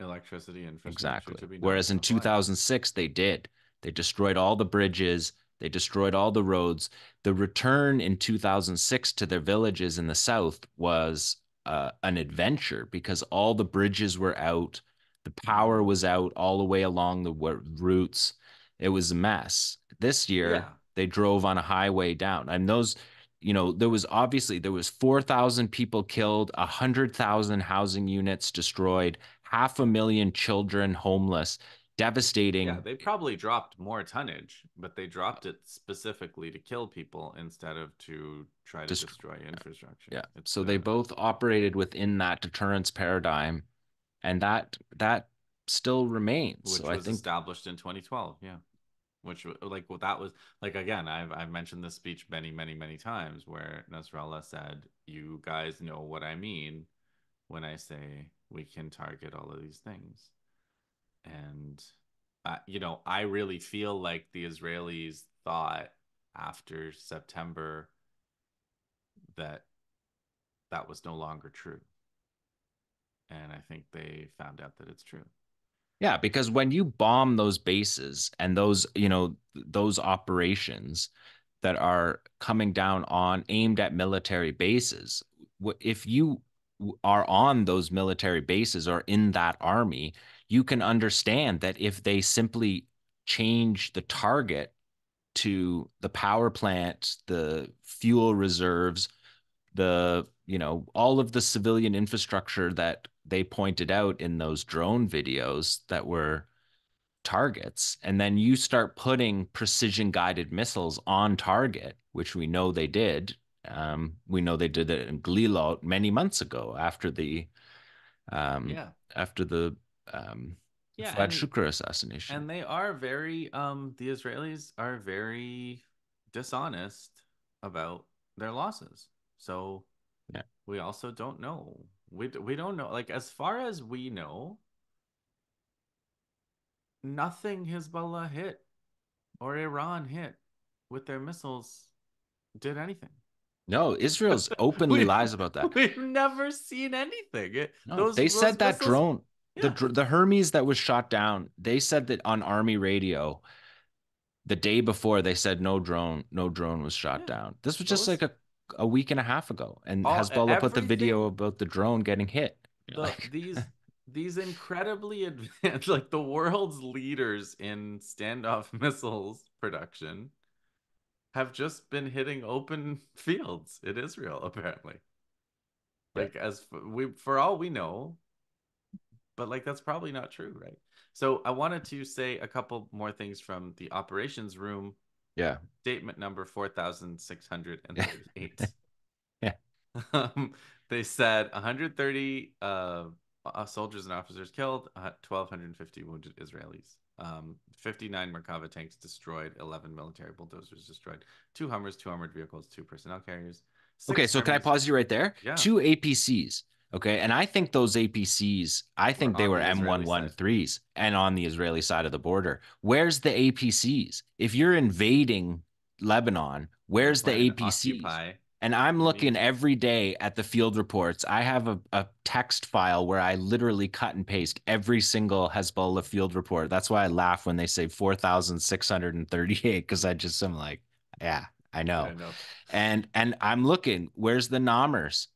electricity infrastructure
Exactly.
to be
Whereas
knocked
in
offline.
2006, they did. They destroyed all the bridges, they destroyed all the roads. The return in 2006 to their villages in the south was an adventure because all the bridges were out, the power
Hmm.
was out all the way along the routes. It was a mess. This year,
Yeah,
they drove on a highway down, and there was 4,000 people killed, 100,000 housing units destroyed, 500,000 children homeless,
yeah,
devastating.
they probably dropped more tonnage, but they dropped it specifically to kill people instead of to try to
Just
destroy infrastructure.
yeah.
It's
So they both operated within that deterrence paradigm, and that still remains. So
which
I
was
think
established in 2012, yeah. Which like what that was like, again, I've mentioned this speech many, many, many times where Nasrallah said, "You guys know what I mean when I say we can target all of these things." And I really feel like the Israelis thought after September that that was no longer true. And I think they found out that it's true.
yeah, because when you bomb those bases and those operations that are coming down on aimed at military bases, if you are on those military bases or in that army, you can understand that if they simply change the target to the power plant, the fuel reserves, all of the civilian infrastructure that they pointed out in those drone videos that were targets, and then you start putting precision guided missiles on target, which we know they did. We know they did it in Glilot many months ago um,
Yeah.
after the
Yeah,
Fuad Shukr assassination.
and they are very the Israelis are very dishonest about their losses. So
Yeah.
we also don't know. We don't know. Like as far as we know, nothing Hezbollah hit or Iran hit with their missiles did anything.
No, Israel's openly
We
lies about that.
we've never seen anything.
No,
Those
they
those
said that
missiles,
drone,
yeah,
the Hermes that was shot down, they said that on Army radio the day before they said no drone was shot
yeah.
down. This was just
Those
like a week and a half ago, and
all
Hezbollah put the video
everything
about the drone getting hit. You're
the
like,
these incredibly advanced like the world's leaders in standoff missiles production have just been hitting open fields in Israel apparently.
yeah,
Like for all we know, but like that's probably not true, right? So I wanted to say a couple more things from the operations room,
yeah,
statement number 4638.
yeah.
Um, they said 130 soldiers and officers killed, 1,250 wounded Israelis. 59 Merkava tanks destroyed, 11 military bulldozers destroyed, two Hummers, two armored vehicles, two personnel carriers,
Okay,
six
so can I
Hermes.
pause you right there?
Yeah,
Two APCs. Okay, and I think those APCs, I
we're
think they
on
were
the Israeli side.
M113s and on the Israeli side of the border. Where's the APCs? If you're invading Lebanon,
If you're
where's the
planning to
APCs?
occupy,
And I'm
you need
looking every day at the field reports. I have a text file where I literally cut and paste every single Hezbollah field report. That's why I laugh when they say 4,638, because I'm like, yeah, I
I
know.
know.
And I'm looking, where's the Nommers?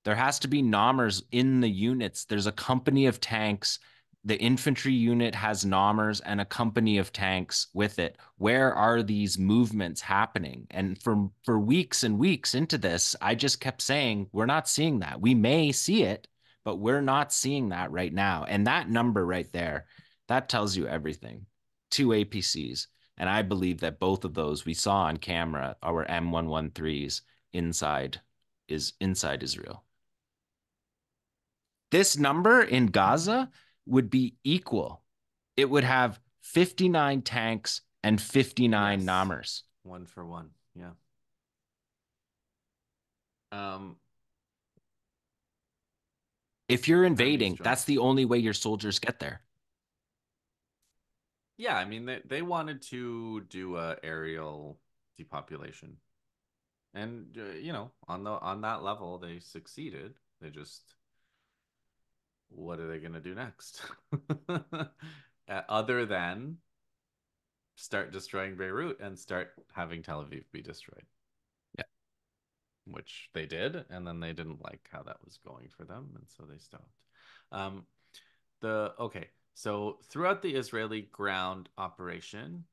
There has to be Nommers in the units. There's a company of tanks. The infantry unit has Nommers and a company of tanks with it. Where are these movements happening? And for weeks and weeks into this, I just kept saying, we're not seeing that. We may see it, but we're not seeing that right now. And that number right there, that tells you everything. Two APCs. And I believe that both of those we saw on camera, our M113s, inside inside Israel. This number in Gaza would be equal. It would have 59 tanks and 59
Yes,
Nammers.
one for one. Yeah. Um,
If you're
Hermes
invading, that's
drones.
the only way your soldiers get there.
Yeah, I mean they wanted to do a aerial depopulation, and on that level they succeeded. They just what are they gonna do next? Other than start destroying Beirut and start having Tel Aviv be destroyed,
Yeah.
which they did, and then they didn't like how that was going for them, and so they stopped. Um, the okay, so throughout the Israeli ground operation,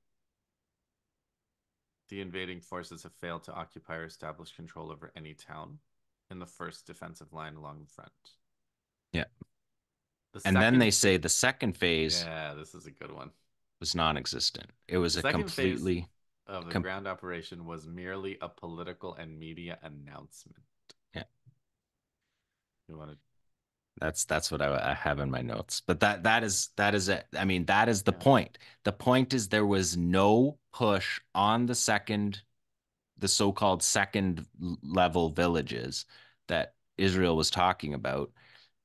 the invading forces have failed to occupy or establish control over any town in the first defensive line along the front.
Yeah.
The
And then
second
they say
phase,
the second phase
yeah, this is a good one.
was non-existent. It was
The
a
second phase
completely
of the
com-
ground operation was merely a political and media announcement.
yeah.
You want to,
That's what I have in my notes. But that is it. I mean, that is the
yeah,
point. The point is there was no push on the so-called second level villages that Israel was talking about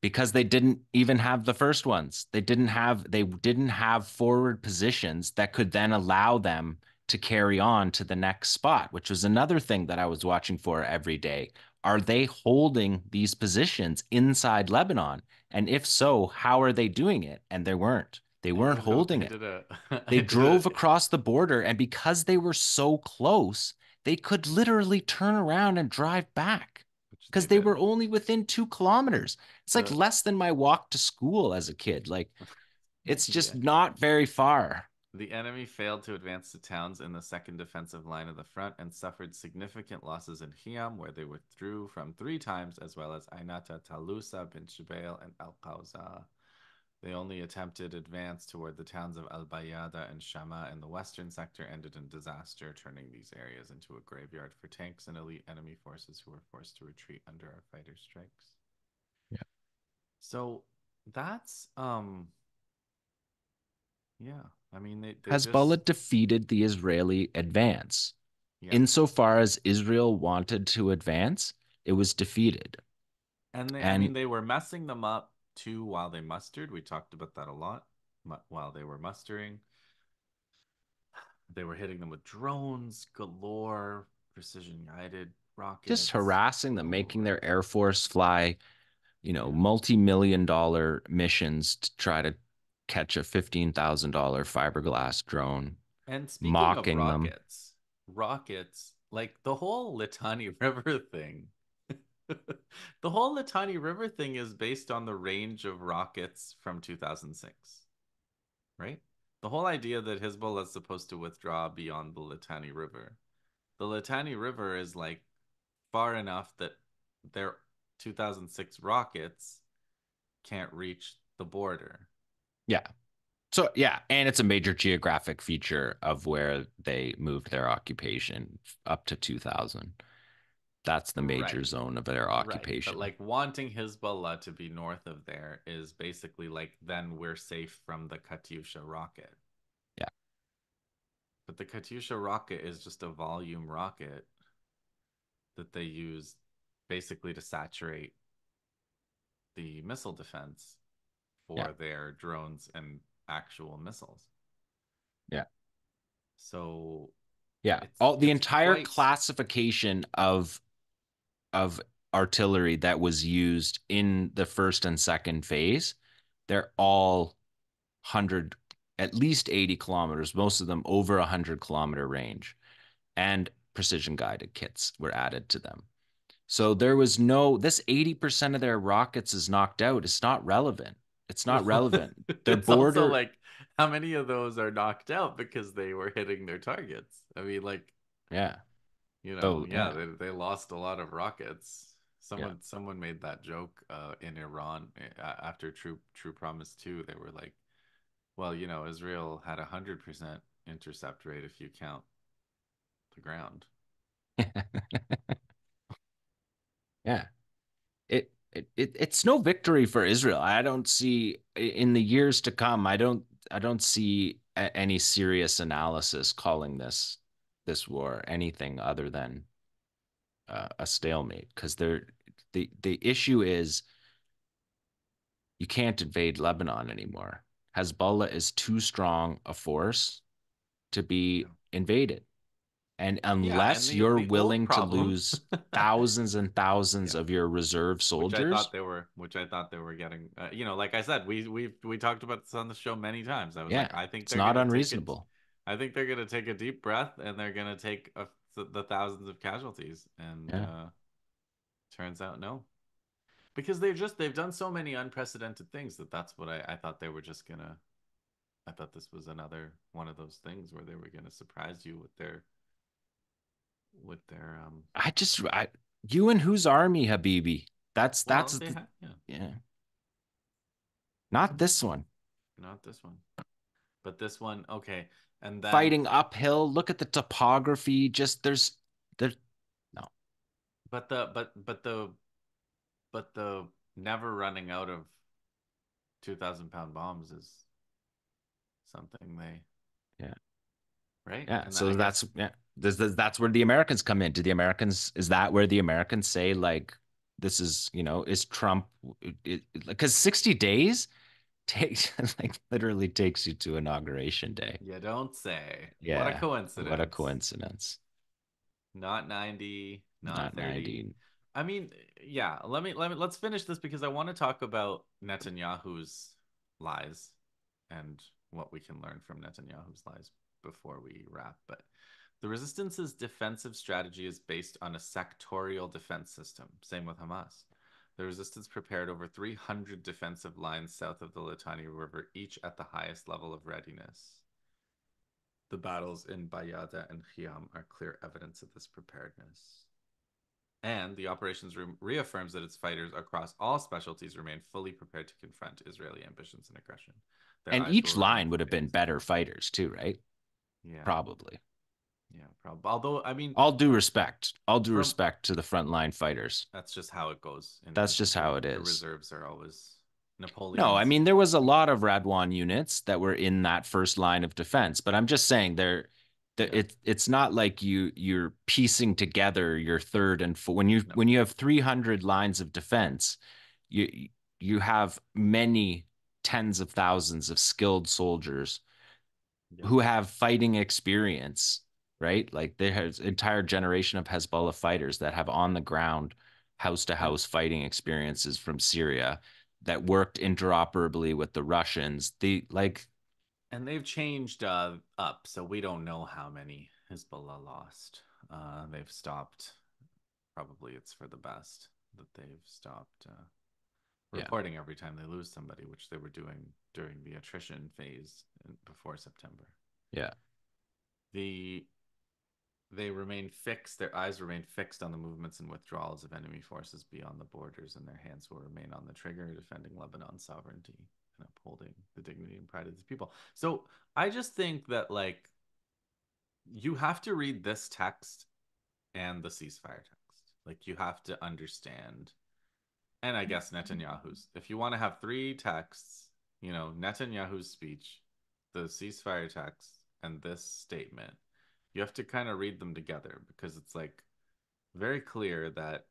because they didn't even have the first ones. They didn't have forward positions that could then allow them to carry on to the next spot, which was another thing that I was watching for every day. Are they holding these positions inside Lebanon? And if so, how are they doing it? And they weren't. They
I
weren't
did hope
holding
I
it.
did a
They
I did a
drove across the border, and because they were so close, they could literally turn around and drive back.
which
because
They
they
did.
were only within 2 kilometers. It's like
The
less than my walk to school as a kid. Like it's just
yeah.
not very far.
The enemy failed to advance to towns in the second defensive line of the front and suffered significant losses in Hiam, where they withdrew from 3 times, as well as Ainata, Talusa, Bin Jubail, and Al Qawza. They only attempted advance toward the towns of Al Bayada and Shama in the western sector ended in disaster, turning these areas into a graveyard for tanks and elite enemy forces who were forced to retreat under our fighters' strikes.
Yeah.
So that's yeah. I mean they just
Hezbollah defeated the Israeli advance.
yeah.
Insofar as Israel wanted to advance, it was defeated.
And I
And
mean they were messing them up too while they mustered. We talked about that a lot. While they were mustering, they were hitting them with drones galore, precision guided
just
rockets
harassing them, making
galore.
their Air Force fly,
Yeah.
multi-million-dollar missions to try to catch a $15,000 fiberglass drone,
And speaking of
mocking them.
rockets, like the whole Litani River thing, the whole Litani River thing is based on the range of rockets from 2006, right? The whole idea that Hezbollah is supposed to withdraw beyond the Litani River. The Litani River is like far enough that their 2006 rockets can't reach the border.
Yeah. So yeah, and it's a major geographic feature of where they moved their occupation up to 2000. That's the major
Right.
zone of their
Right. But
occupation.
like wanting Hezbollah to be north of there is basically like then we're safe from the Katyusha rocket.
Yeah.
But the Katyusha rocket is just a volume rocket that they use basically to saturate the missile defense
Yeah.
for their drones and actual missiles.
Yeah.
So
Yeah.
it's
All the
it's
entire
quite
classification of artillery that was used in the first and second phase, they're all 100, at least 80 kilometers, most of them over 100-kilometer range. And precision guided kits were added to them. So there was no, this 80% of their rockets is knocked out. It's not relevant. It's not
well,
relevant. Their
it's also
border,
like how many of those are knocked out because they were hitting their targets? I mean, like,
yeah.
yeah,
Yeah.
they lost a lot of rockets.
Yeah.
Someone made that joke in Iran after True Promise 2. They were like, well, Israel had 100% intercept rate if you count the ground.
Yeah. It's no victory for Israel. I don't see in the years to come. I don't see any serious analysis calling this war anything other than a stalemate because the issue is you can't invade Lebanon anymore. Hezbollah is too strong a force to be invaded. And
Yeah, and
unless you're
the old
willing to
problem,
lose thousands and thousands
yeah,
of your reserve soldiers,
which I thought they were getting. Like I said, we talked about this on the show many times. I was
yeah,
like, I think
it's
they're
not
gonna take it.
unreasonable.
I think they're gonna take a deep breath and they're gonna take the thousands of casualties. And
Yeah.
turns out no, because they've done so many unprecedented things that's what I thought they were just gonna. I thought this was another one of those things where they were gonna surprise you with their
I just I you and whose army, Habibi? That's
well they
the
had yeah.
yeah. Not this one.
Not this one. But this one, okay. And then,
Fighting uphill. Look at the topography. Just there's no.
but the never running out of 2,000 pound bombs is something they,
Yeah.
right?
Yeah.
And I
So
guess,
that's where the Americans come in. Do the Americans is that where the Americans say like this is, is Trump because 60 days takes like literally takes you to inauguration day.
you don't say. What a
Yeah. What a
coincidence.
coincidence.
Not 90, not
Not
30.
90.
I mean, yeah, let's finish this because I want to talk about Netanyahu's lies and what we can learn from Netanyahu's lies before we wrap. But The resistance's defensive strategy is based on a sectorial defense system. Same with Hamas. The resistance prepared over 300 defensive lines south of the Litani River, each at the highest level of readiness. The battles in Bayada and Khiam are clear evidence of this preparedness. And the operations room reaffirms that its fighters across all specialties remain fully prepared to confront Israeli ambitions and aggression. Their
And
eyes will
each
remain
line would have been
fixed.
better fighters too, right?
Yeah,
Probably.
yeah, probably. Although, I mean,
All due respect. All due
from
respect to the frontline fighters.
that's just how it goes in
That's just how
infantry.
it
The
is.
reserves are always
No, I
Napoleon's.
mean there was a lot of Radwan units that were in that first line of defense, but I'm just saying
Yeah,
it's not like you're piecing together your third and fourth.
no,
When you have 300 lines of defense, you you have many tens of thousands of skilled soldiers
yeah.
who have fighting experience, right? Like there's an entire generation of Hezbollah fighters that have on the ground house to
And
house fighting experiences from Syria that worked interoperably with the Russians.
they've changed up, so we don't know how many Hezbollah lost. They've stopped. Probably it's for the best that they've stopped
yeah,
reporting every time they lose somebody, which they were doing during the attrition phase before September.
yeah,
The They remain fixed, their eyes remain fixed on the movements and withdrawals of enemy forces beyond the borders, and their hands will remain on the trigger, defending Lebanon's sovereignty and upholding the dignity and pride of the people. So I just think that, like, you have to read this text and the ceasefire text. Like, you have to understand, and I guess Netanyahu's, if you want to have three texts, Netanyahu's speech, the ceasefire text, and this statement, you have to kind of read them together because it's like very clear that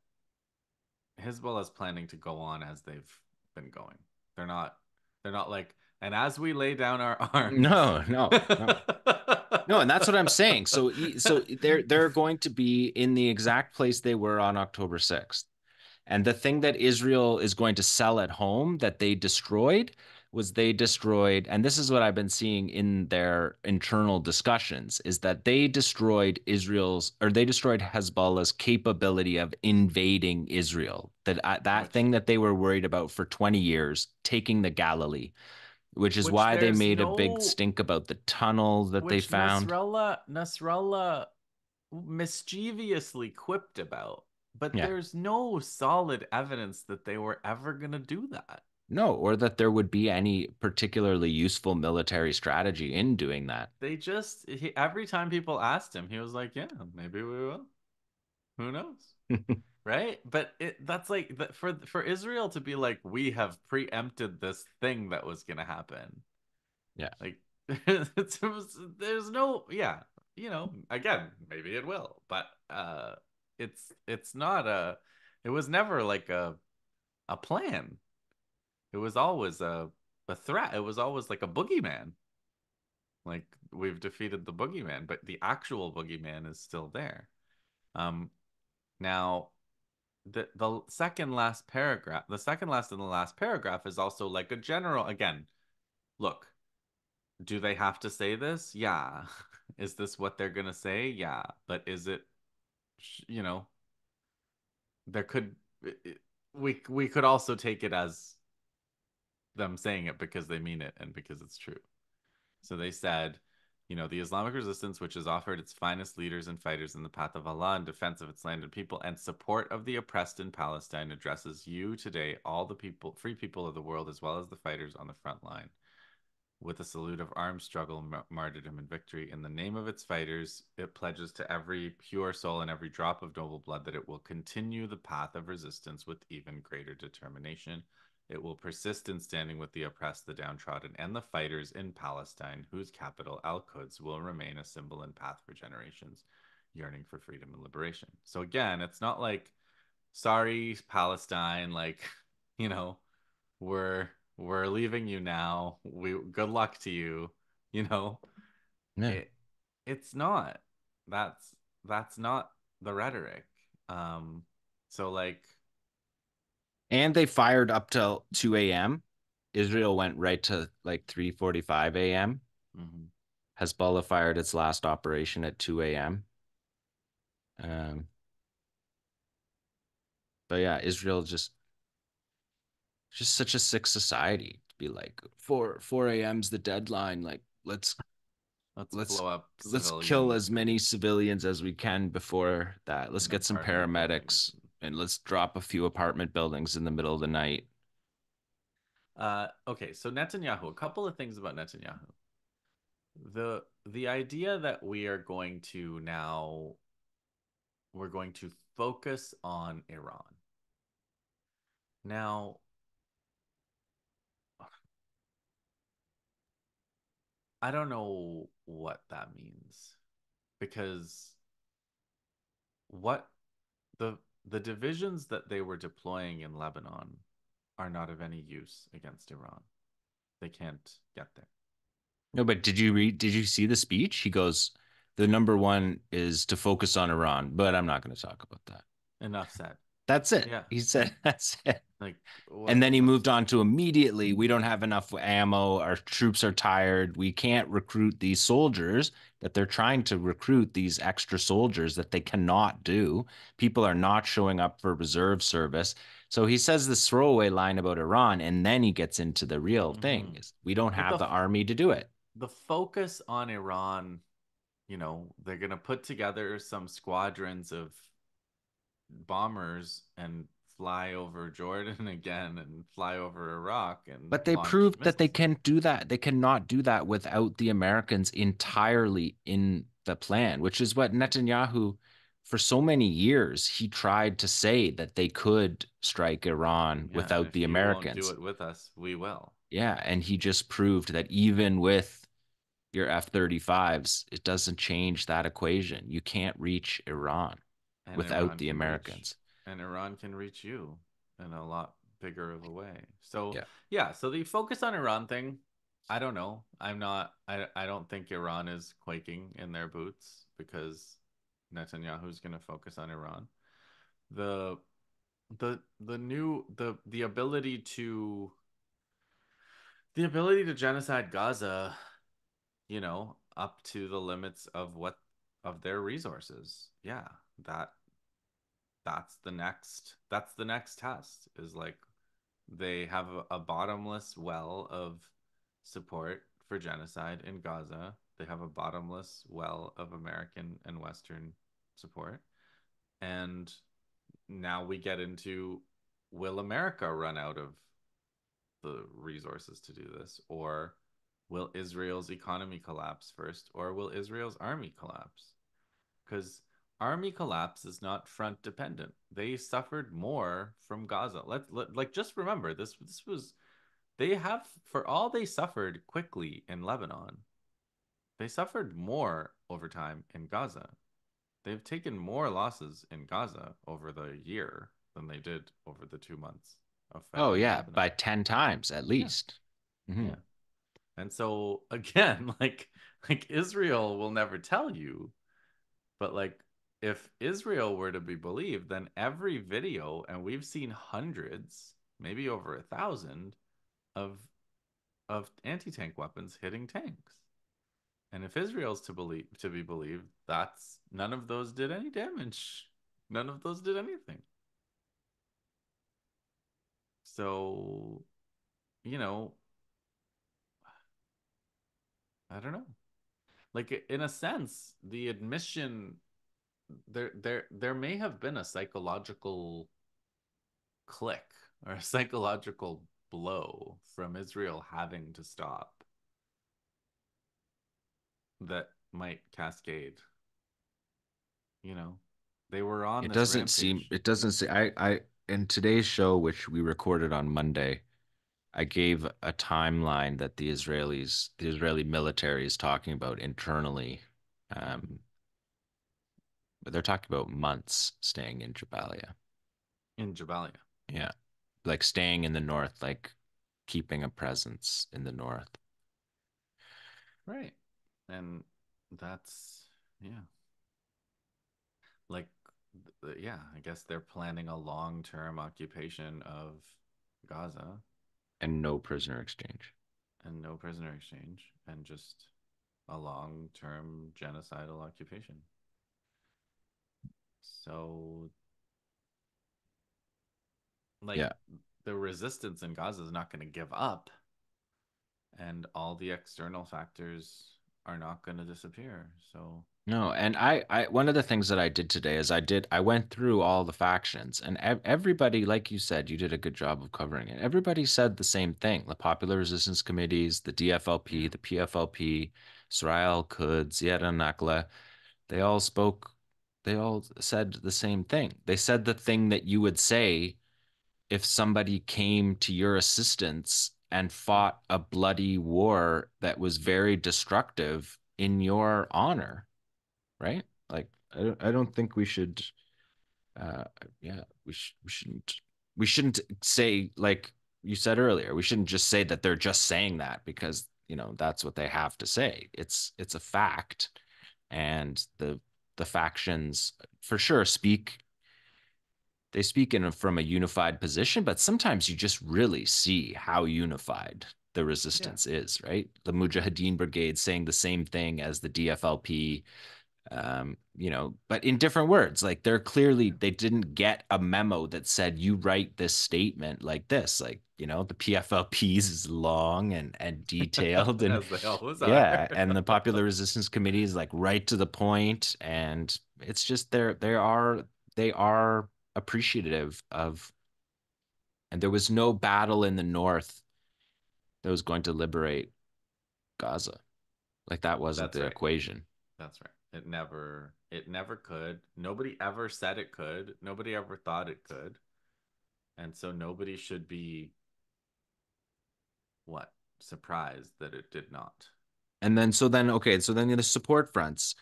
Hezbollah is planning to go on as they've been going. They're not they're not like, and as we lay down our arms.
no, no, no. No, and that's what I'm saying. So they're going to be in the exact place they were on October 6th. And the thing that Israel is going to sell at home that they destroyed, and this is what I've been seeing in their internal discussions, is that they destroyed Hezbollah's capability of invading Israel. That
which
thing that they were worried about for 20 years, taking the Galilee, which is
which
why they
there's
made a big
no
stink about the tunnel that they
which
found.
Nasrallah mischievously quipped about, but
Yeah.
there's no solid evidence that they were ever going to do that.
No, or that there would be any particularly useful military strategy in doing that.
Every time people asked him, he was like, "Yeah, maybe we will. Who knows?" Right? But that's like for Israel to be like, "We have preempted this thing that was going to happen."
Yeah.
Like, there's no, yeah, again, maybe it will, but it's not it was never like a plan. It was always a threat. It was always like a boogeyman. Like, we've defeated the boogeyman, but the actual boogeyman is still there. Um, Now, the second last and the last paragraph is also like a general. Again, look, do they have to say this? Yeah. Is this what they're gonna say? Yeah. But is it? You know, there could we could also take it as them saying it because they mean it and because it's true. So they said, the Islamic resistance, which has offered its finest leaders and fighters in the path of Allah in defense of its land and people and support of the oppressed in Palestine, addresses you today, all the people, free people of the world, as well as the fighters on the front line. With a salute of armed struggle, martyrdom, and victory, in the name of its fighters, it pledges to every pure soul and every drop of noble blood that it will continue the path of resistance with even greater determination. It will persist in standing with the oppressed, the downtrodden, and the fighters in Palestine, whose capital, Al Quds, will remain a symbol and path for generations, yearning for freedom and liberation. So again, it's not like, sorry, Palestine, like, you know, we're we're leaving you now. We Good luck to you. You know,
Yeah.
it it's not. That's not the rhetoric. Um, so like,
And they fired up till 2 a.m. Israel went right to like 3:45 a.m.
mhm.
Hezbollah fired its last operation at 2 a.m. Um, but yeah, Israel just such a sick society to be like 4 a.m.'s the deadline. Like
Let's
let's
blow up
let's kill
civilian
as many civilians as we can before that. Let's
in
get some
apartment buildings.
paramedics and let's drop a few apartment buildings in the middle of the night.
Okay, so Netanyahu, a couple of things about Netanyahu. The idea that we're going to focus on Iran. Now, I don't know what that means because what the the divisions that they were deploying in Lebanon are not of any use against Iran. They can't get there.
No, but did you see the speech? He goes, the number one is to focus on Iran, but I'm not going to talk about that.
Enough said.
That's it.
Yeah.
He said that's it.
Like
And then he
what's
moved on to immediately, we don't have enough ammo. Our troops are tired. We can't recruit these soldiers that they're trying to recruit, these extra soldiers that they cannot do. People are not showing up for reserve service. So he says this throwaway line about Iran, and then he gets into the real thing
mm-hmm.
is we don't
But
have the army to do it.
the focus on Iran, they're gonna put together some squadrons of bombers and fly over Jordan again and fly over Iraq and
But they
launch
proved that they
missiles.
can't do that. They cannot do that without the Americans entirely in the plan, which is what Netanyahu, for so many years, he tried to say that they could strike Iran
Yeah, and
without
if
the
you won't do
Americans.
it with us, we will.
Yeah, and he just proved that even with your F-35s, it doesn't change that equation. You can't reach Iran
And
without
Iran
the
can reach
Americans.
and Iran can reach you in a lot bigger of a way. So
Yeah.
yeah, so the focus on Iran thing, I don't know. I don't think Iran is quaking in their boots because Netanyahu's gonna focus on Iran. The the ability to genocide Gaza, up to the limits of what of their resources. Yeah, that that's the next test is like they have a bottomless well of support for genocide in Gaza. They have a bottomless well of American and Western support. And now we get into, will America run out of the resources to do this? Or will Israel's economy collapse first? Or will Israel's army collapse? Because army collapse is not front dependent. They suffered more from Gaza. Like just remember this was they have for all they suffered quickly in Lebanon, they suffered more over time in Gaza. They've taken more losses in Gaza over the year than they did over the 2 months of
Oh,
fighting in
yeah,
Lebanon.
by 10 times at
Yeah,
least. Hmm.
yeah. And so again, like Israel will never tell you, but like if Israel were to be believed, then every video, and we've seen hundreds, maybe over 1,000 of anti-tank weapons hitting tanks. And if Israel's to be believed, that's none of those did any damage. None of those did anything. So, you know, I don't know. Like in a sense, the admission there may have been a psychological click or a psychological blow from Israel having to stop that might cascade. You know, they were on this rampage.
It doesn't seem, in today's show, which we recorded on Monday, I gave a timeline that the Israeli military is talking about internally.
Mm-hmm.
Um, but they're talking about months staying in Jabalia.
In Jabalia.
Yeah. Like staying in the north, like keeping a presence in the north.
Right. And that's, yeah. Like, yeah, I guess they're planning a long-term occupation of Gaza
And no prisoner exchange.
and no prisoner exchange and just a long-term genocidal occupation. So, like,
Yeah.
the resistance in Gaza is not going to give up, and all the external factors are not going to disappear. So,
No, and one of the things that I did today is I went through all the factions, and everybody, like you said, you did a good job of covering it. Everybody said the same thing. The Popular Resistance Committees, the DFLP,
yeah,
the PFLP, Israel Quds, Nakla, they all spoke, they all said the same thing. They said the thing that you would say if somebody came to your assistance and fought a bloody war that was very destructive in your honor, right? Like I don't think we should uh yeah, we shouldn't say like you said earlier, we shouldn't just say that they're just saying that because, that's what they have to say. It's a fact. And the factions for sure speak from a unified position, but sometimes you just really see how unified the
yeah,
resistance is, right? The
yeah,
Mujahideen Brigade saying the same thing as the DFLP, but in different words. Like
yeah.
they didn't get a memo that said you write this statement like this. Like, the PFLPs is long and detailed, and
As they always are.
yeah, and the Popular Resistance Committee is like right to the point, and it's just they are appreciative of, and there was no battle in the north that was going to liberate Gaza. Like that wasn't
That's
the
right.
equation.
That's right. It never could. Nobody ever said it could. Nobody ever thought it could. And so nobody should be what? Surprised that it did not.
And then so then the support fronts.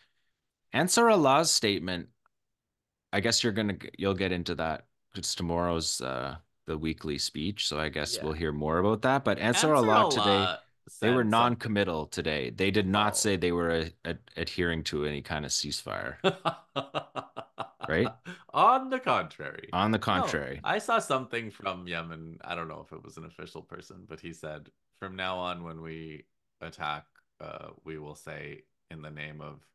Ansar Allah's statement, I guess you'll get into that. It's tomorrow's the weekly speech, so I guess we'll
Yeah.
hear more about that. But Ansar
Answer
Allah today,
Allah
they were
said something.
non-committal today. They did not
Oh.
say they were adhering to any kind of ceasefire, right?
On the contrary.
On the
No,
contrary.
I saw something from Yemen. I don't know if it was an official person, but he said, from now on, when we attack, we will say, in the name of,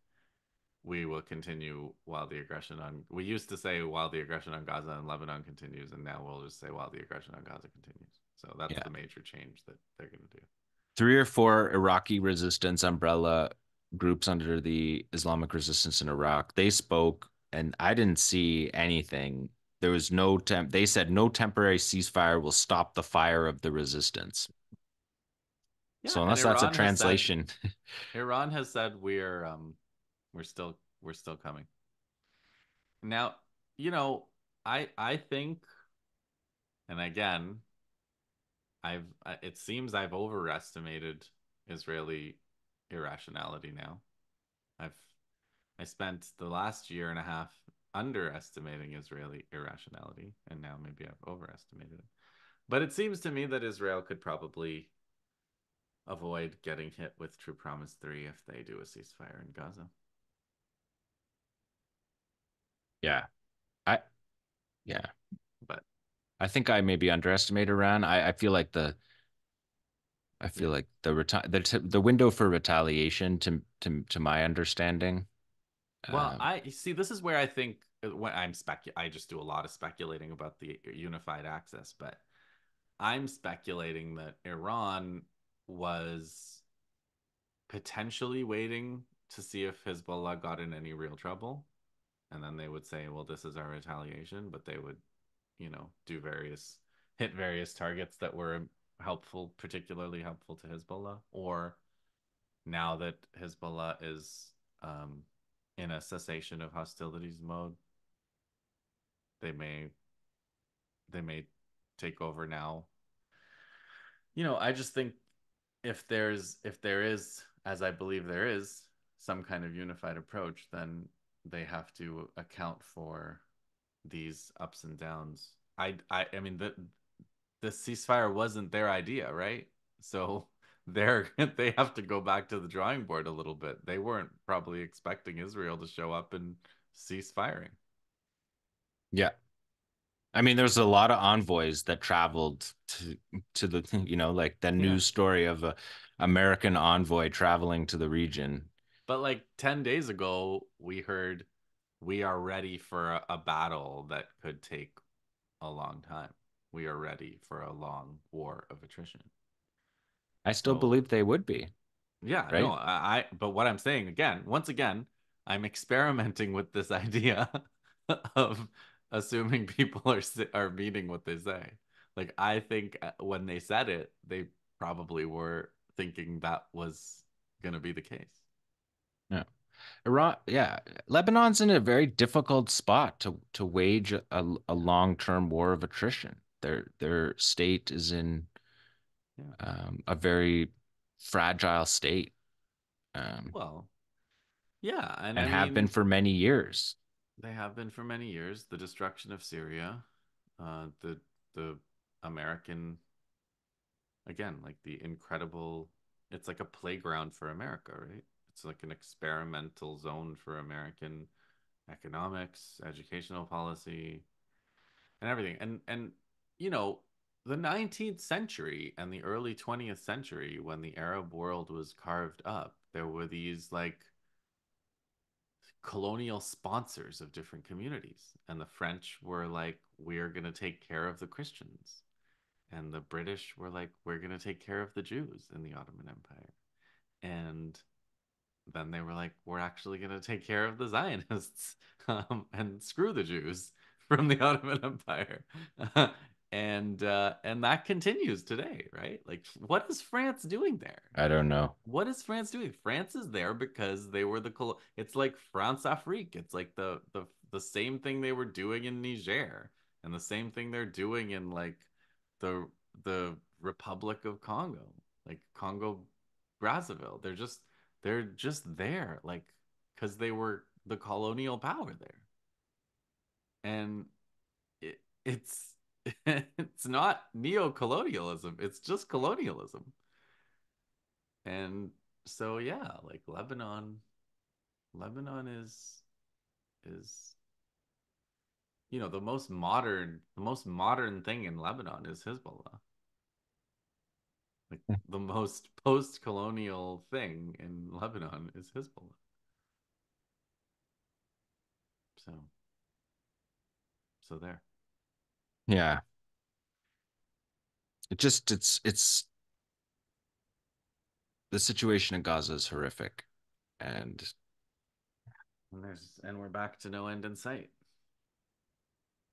we will continue while the aggression on, we used to say while the aggression on Gaza and Lebanon continues, and now we'll just say while the aggression on Gaza continues. So that's
Yeah.
the major change that they're going to do.
Three or four Iraqi resistance umbrella groups under the Islamic resistance in Iraq. They spoke, and I didn't see anything. There was no They said no temporary ceasefire will stop the fire of the resistance.
Yeah,
So
and
unless that's a translation,
Iran has said we're still coming. Now, you know, I think, and again, it seems I've overestimated Israeli irrationality now. I've I spent the last year and a half underestimating Israeli irrationality, and now maybe I've overestimated it. But it seems to me that Israel could probably avoid getting hit with True Promise 3 if they do a ceasefire in Gaza.
yeah, I yeah,
But
I think I maybe underestimated Iran. I feel
yeah.
like the window for retaliation to my understanding.
Well,
Um,
I see this is where I think when I just do a lot of speculating about the unified access, but I'm speculating that Iran was potentially waiting to see if Hezbollah got in any real trouble. And then they would say, well, this is our retaliation, but they would, hit various targets that were helpful, particularly helpful to Hezbollah. Or now that Hezbollah is in a cessation of hostilities mode, they may they may take over now. I just think if there is, as I believe there is, some kind of unified approach, then they have to account for these ups and downs. I mean the ceasefire wasn't their idea, right? So they have to go back to the drawing board a little bit. They weren't probably expecting Israel to show up and cease firing.
yeah, I mean, there's a lot of envoys that traveled to the, like the
Yeah.
news story of a American envoy traveling to the region.
But like 10 days ago, we heard we are ready for a battle that could take a long time. We are ready for a long war of attrition.
I still
So,
believe they would be,
yeah, no,
right?
but what I'm saying again, once again, I'm experimenting with this idea of assuming people are meaning what they say. Like, I think when they said it, they probably were thinking that was going to be the case.
Yeah. Iran, yeah, Lebanon's in a very difficult spot to wage a long-term war of attrition. Their state is in
Yeah.
a very fragile state, um,
Well, yeah, and I
and have been
mean,
for many years.
they have been for many years. The destruction of Syria, the American, again, like the incredible, it's like a playground for America, right? It's like an experimental zone for American economics, educational policy, and everything. And you know, the 19th century and the early 20th century, when the Arab world was carved up, there were these like colonial sponsors of different communities. And the French were like, we're going to take care of the Christians. And the British were like, we're going to take care of the Jews in the Ottoman Empire. And then they were like, we're actually going to take care of the Zionists and screw the Jews from the Ottoman Empire. And that continues today, right? Like, what is France doing there?
I don't know.
What is France doing? France is there because they were it's like France Afrique. It's like the same thing they were doing in Niger and the same thing they're doing in like the the Republic of Congo, like Congo Brazzaville. They're just there like because they were the colonial power there. And it's it's not neo-colonialism, it's just colonialism. And so yeah, like Lebanon is the most modern thing in Lebanon is Hezbollah. Like the most post-colonial thing in Lebanon is Hezbollah. So so there.
Yeah, it's the situation in Gaza is horrific, and
And we're back to no end in sight.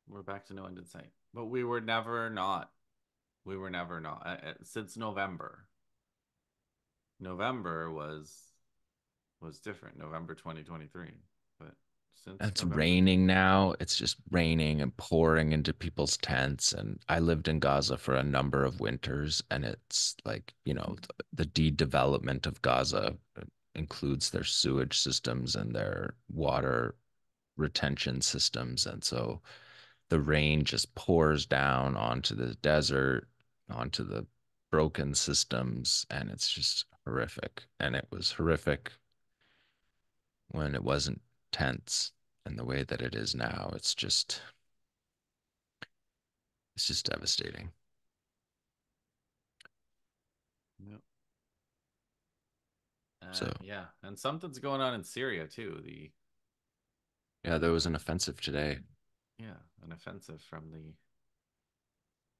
We're back to no end in sight. But we were never not. We were never not since November. November was different. November 2023. But since
it's
November
raining now. It's just raining and pouring into people's tents. And I lived in Gaza for a number of winters, and it's like, the de-development of Gaza includes their sewage systems and their water retention systems. And so the rain just pours down onto the desert, onto the broken systems, and it's just horrific. And it was horrific when it wasn't tense in the way that it is now. It's just devastating.
Yep.
So
Yeah, and something's going on in Syria too.
yeah, there was an offensive today.
Yeah, an offensive from the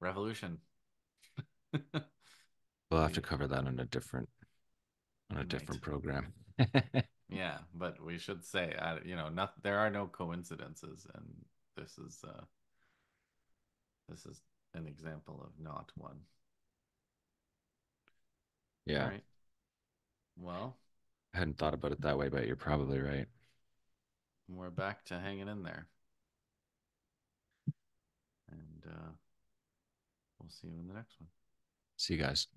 revolution.
We'll have to
We
cover that on a
we might.
different program.
Yeah, but we should say, not there are no coincidences, and this is uh this is an example of not one. All
Yeah,
right. Well,
I hadn't thought about it that way, but you're probably right.
we're back to hanging in there, and we'll see you in the next one.
See you guys.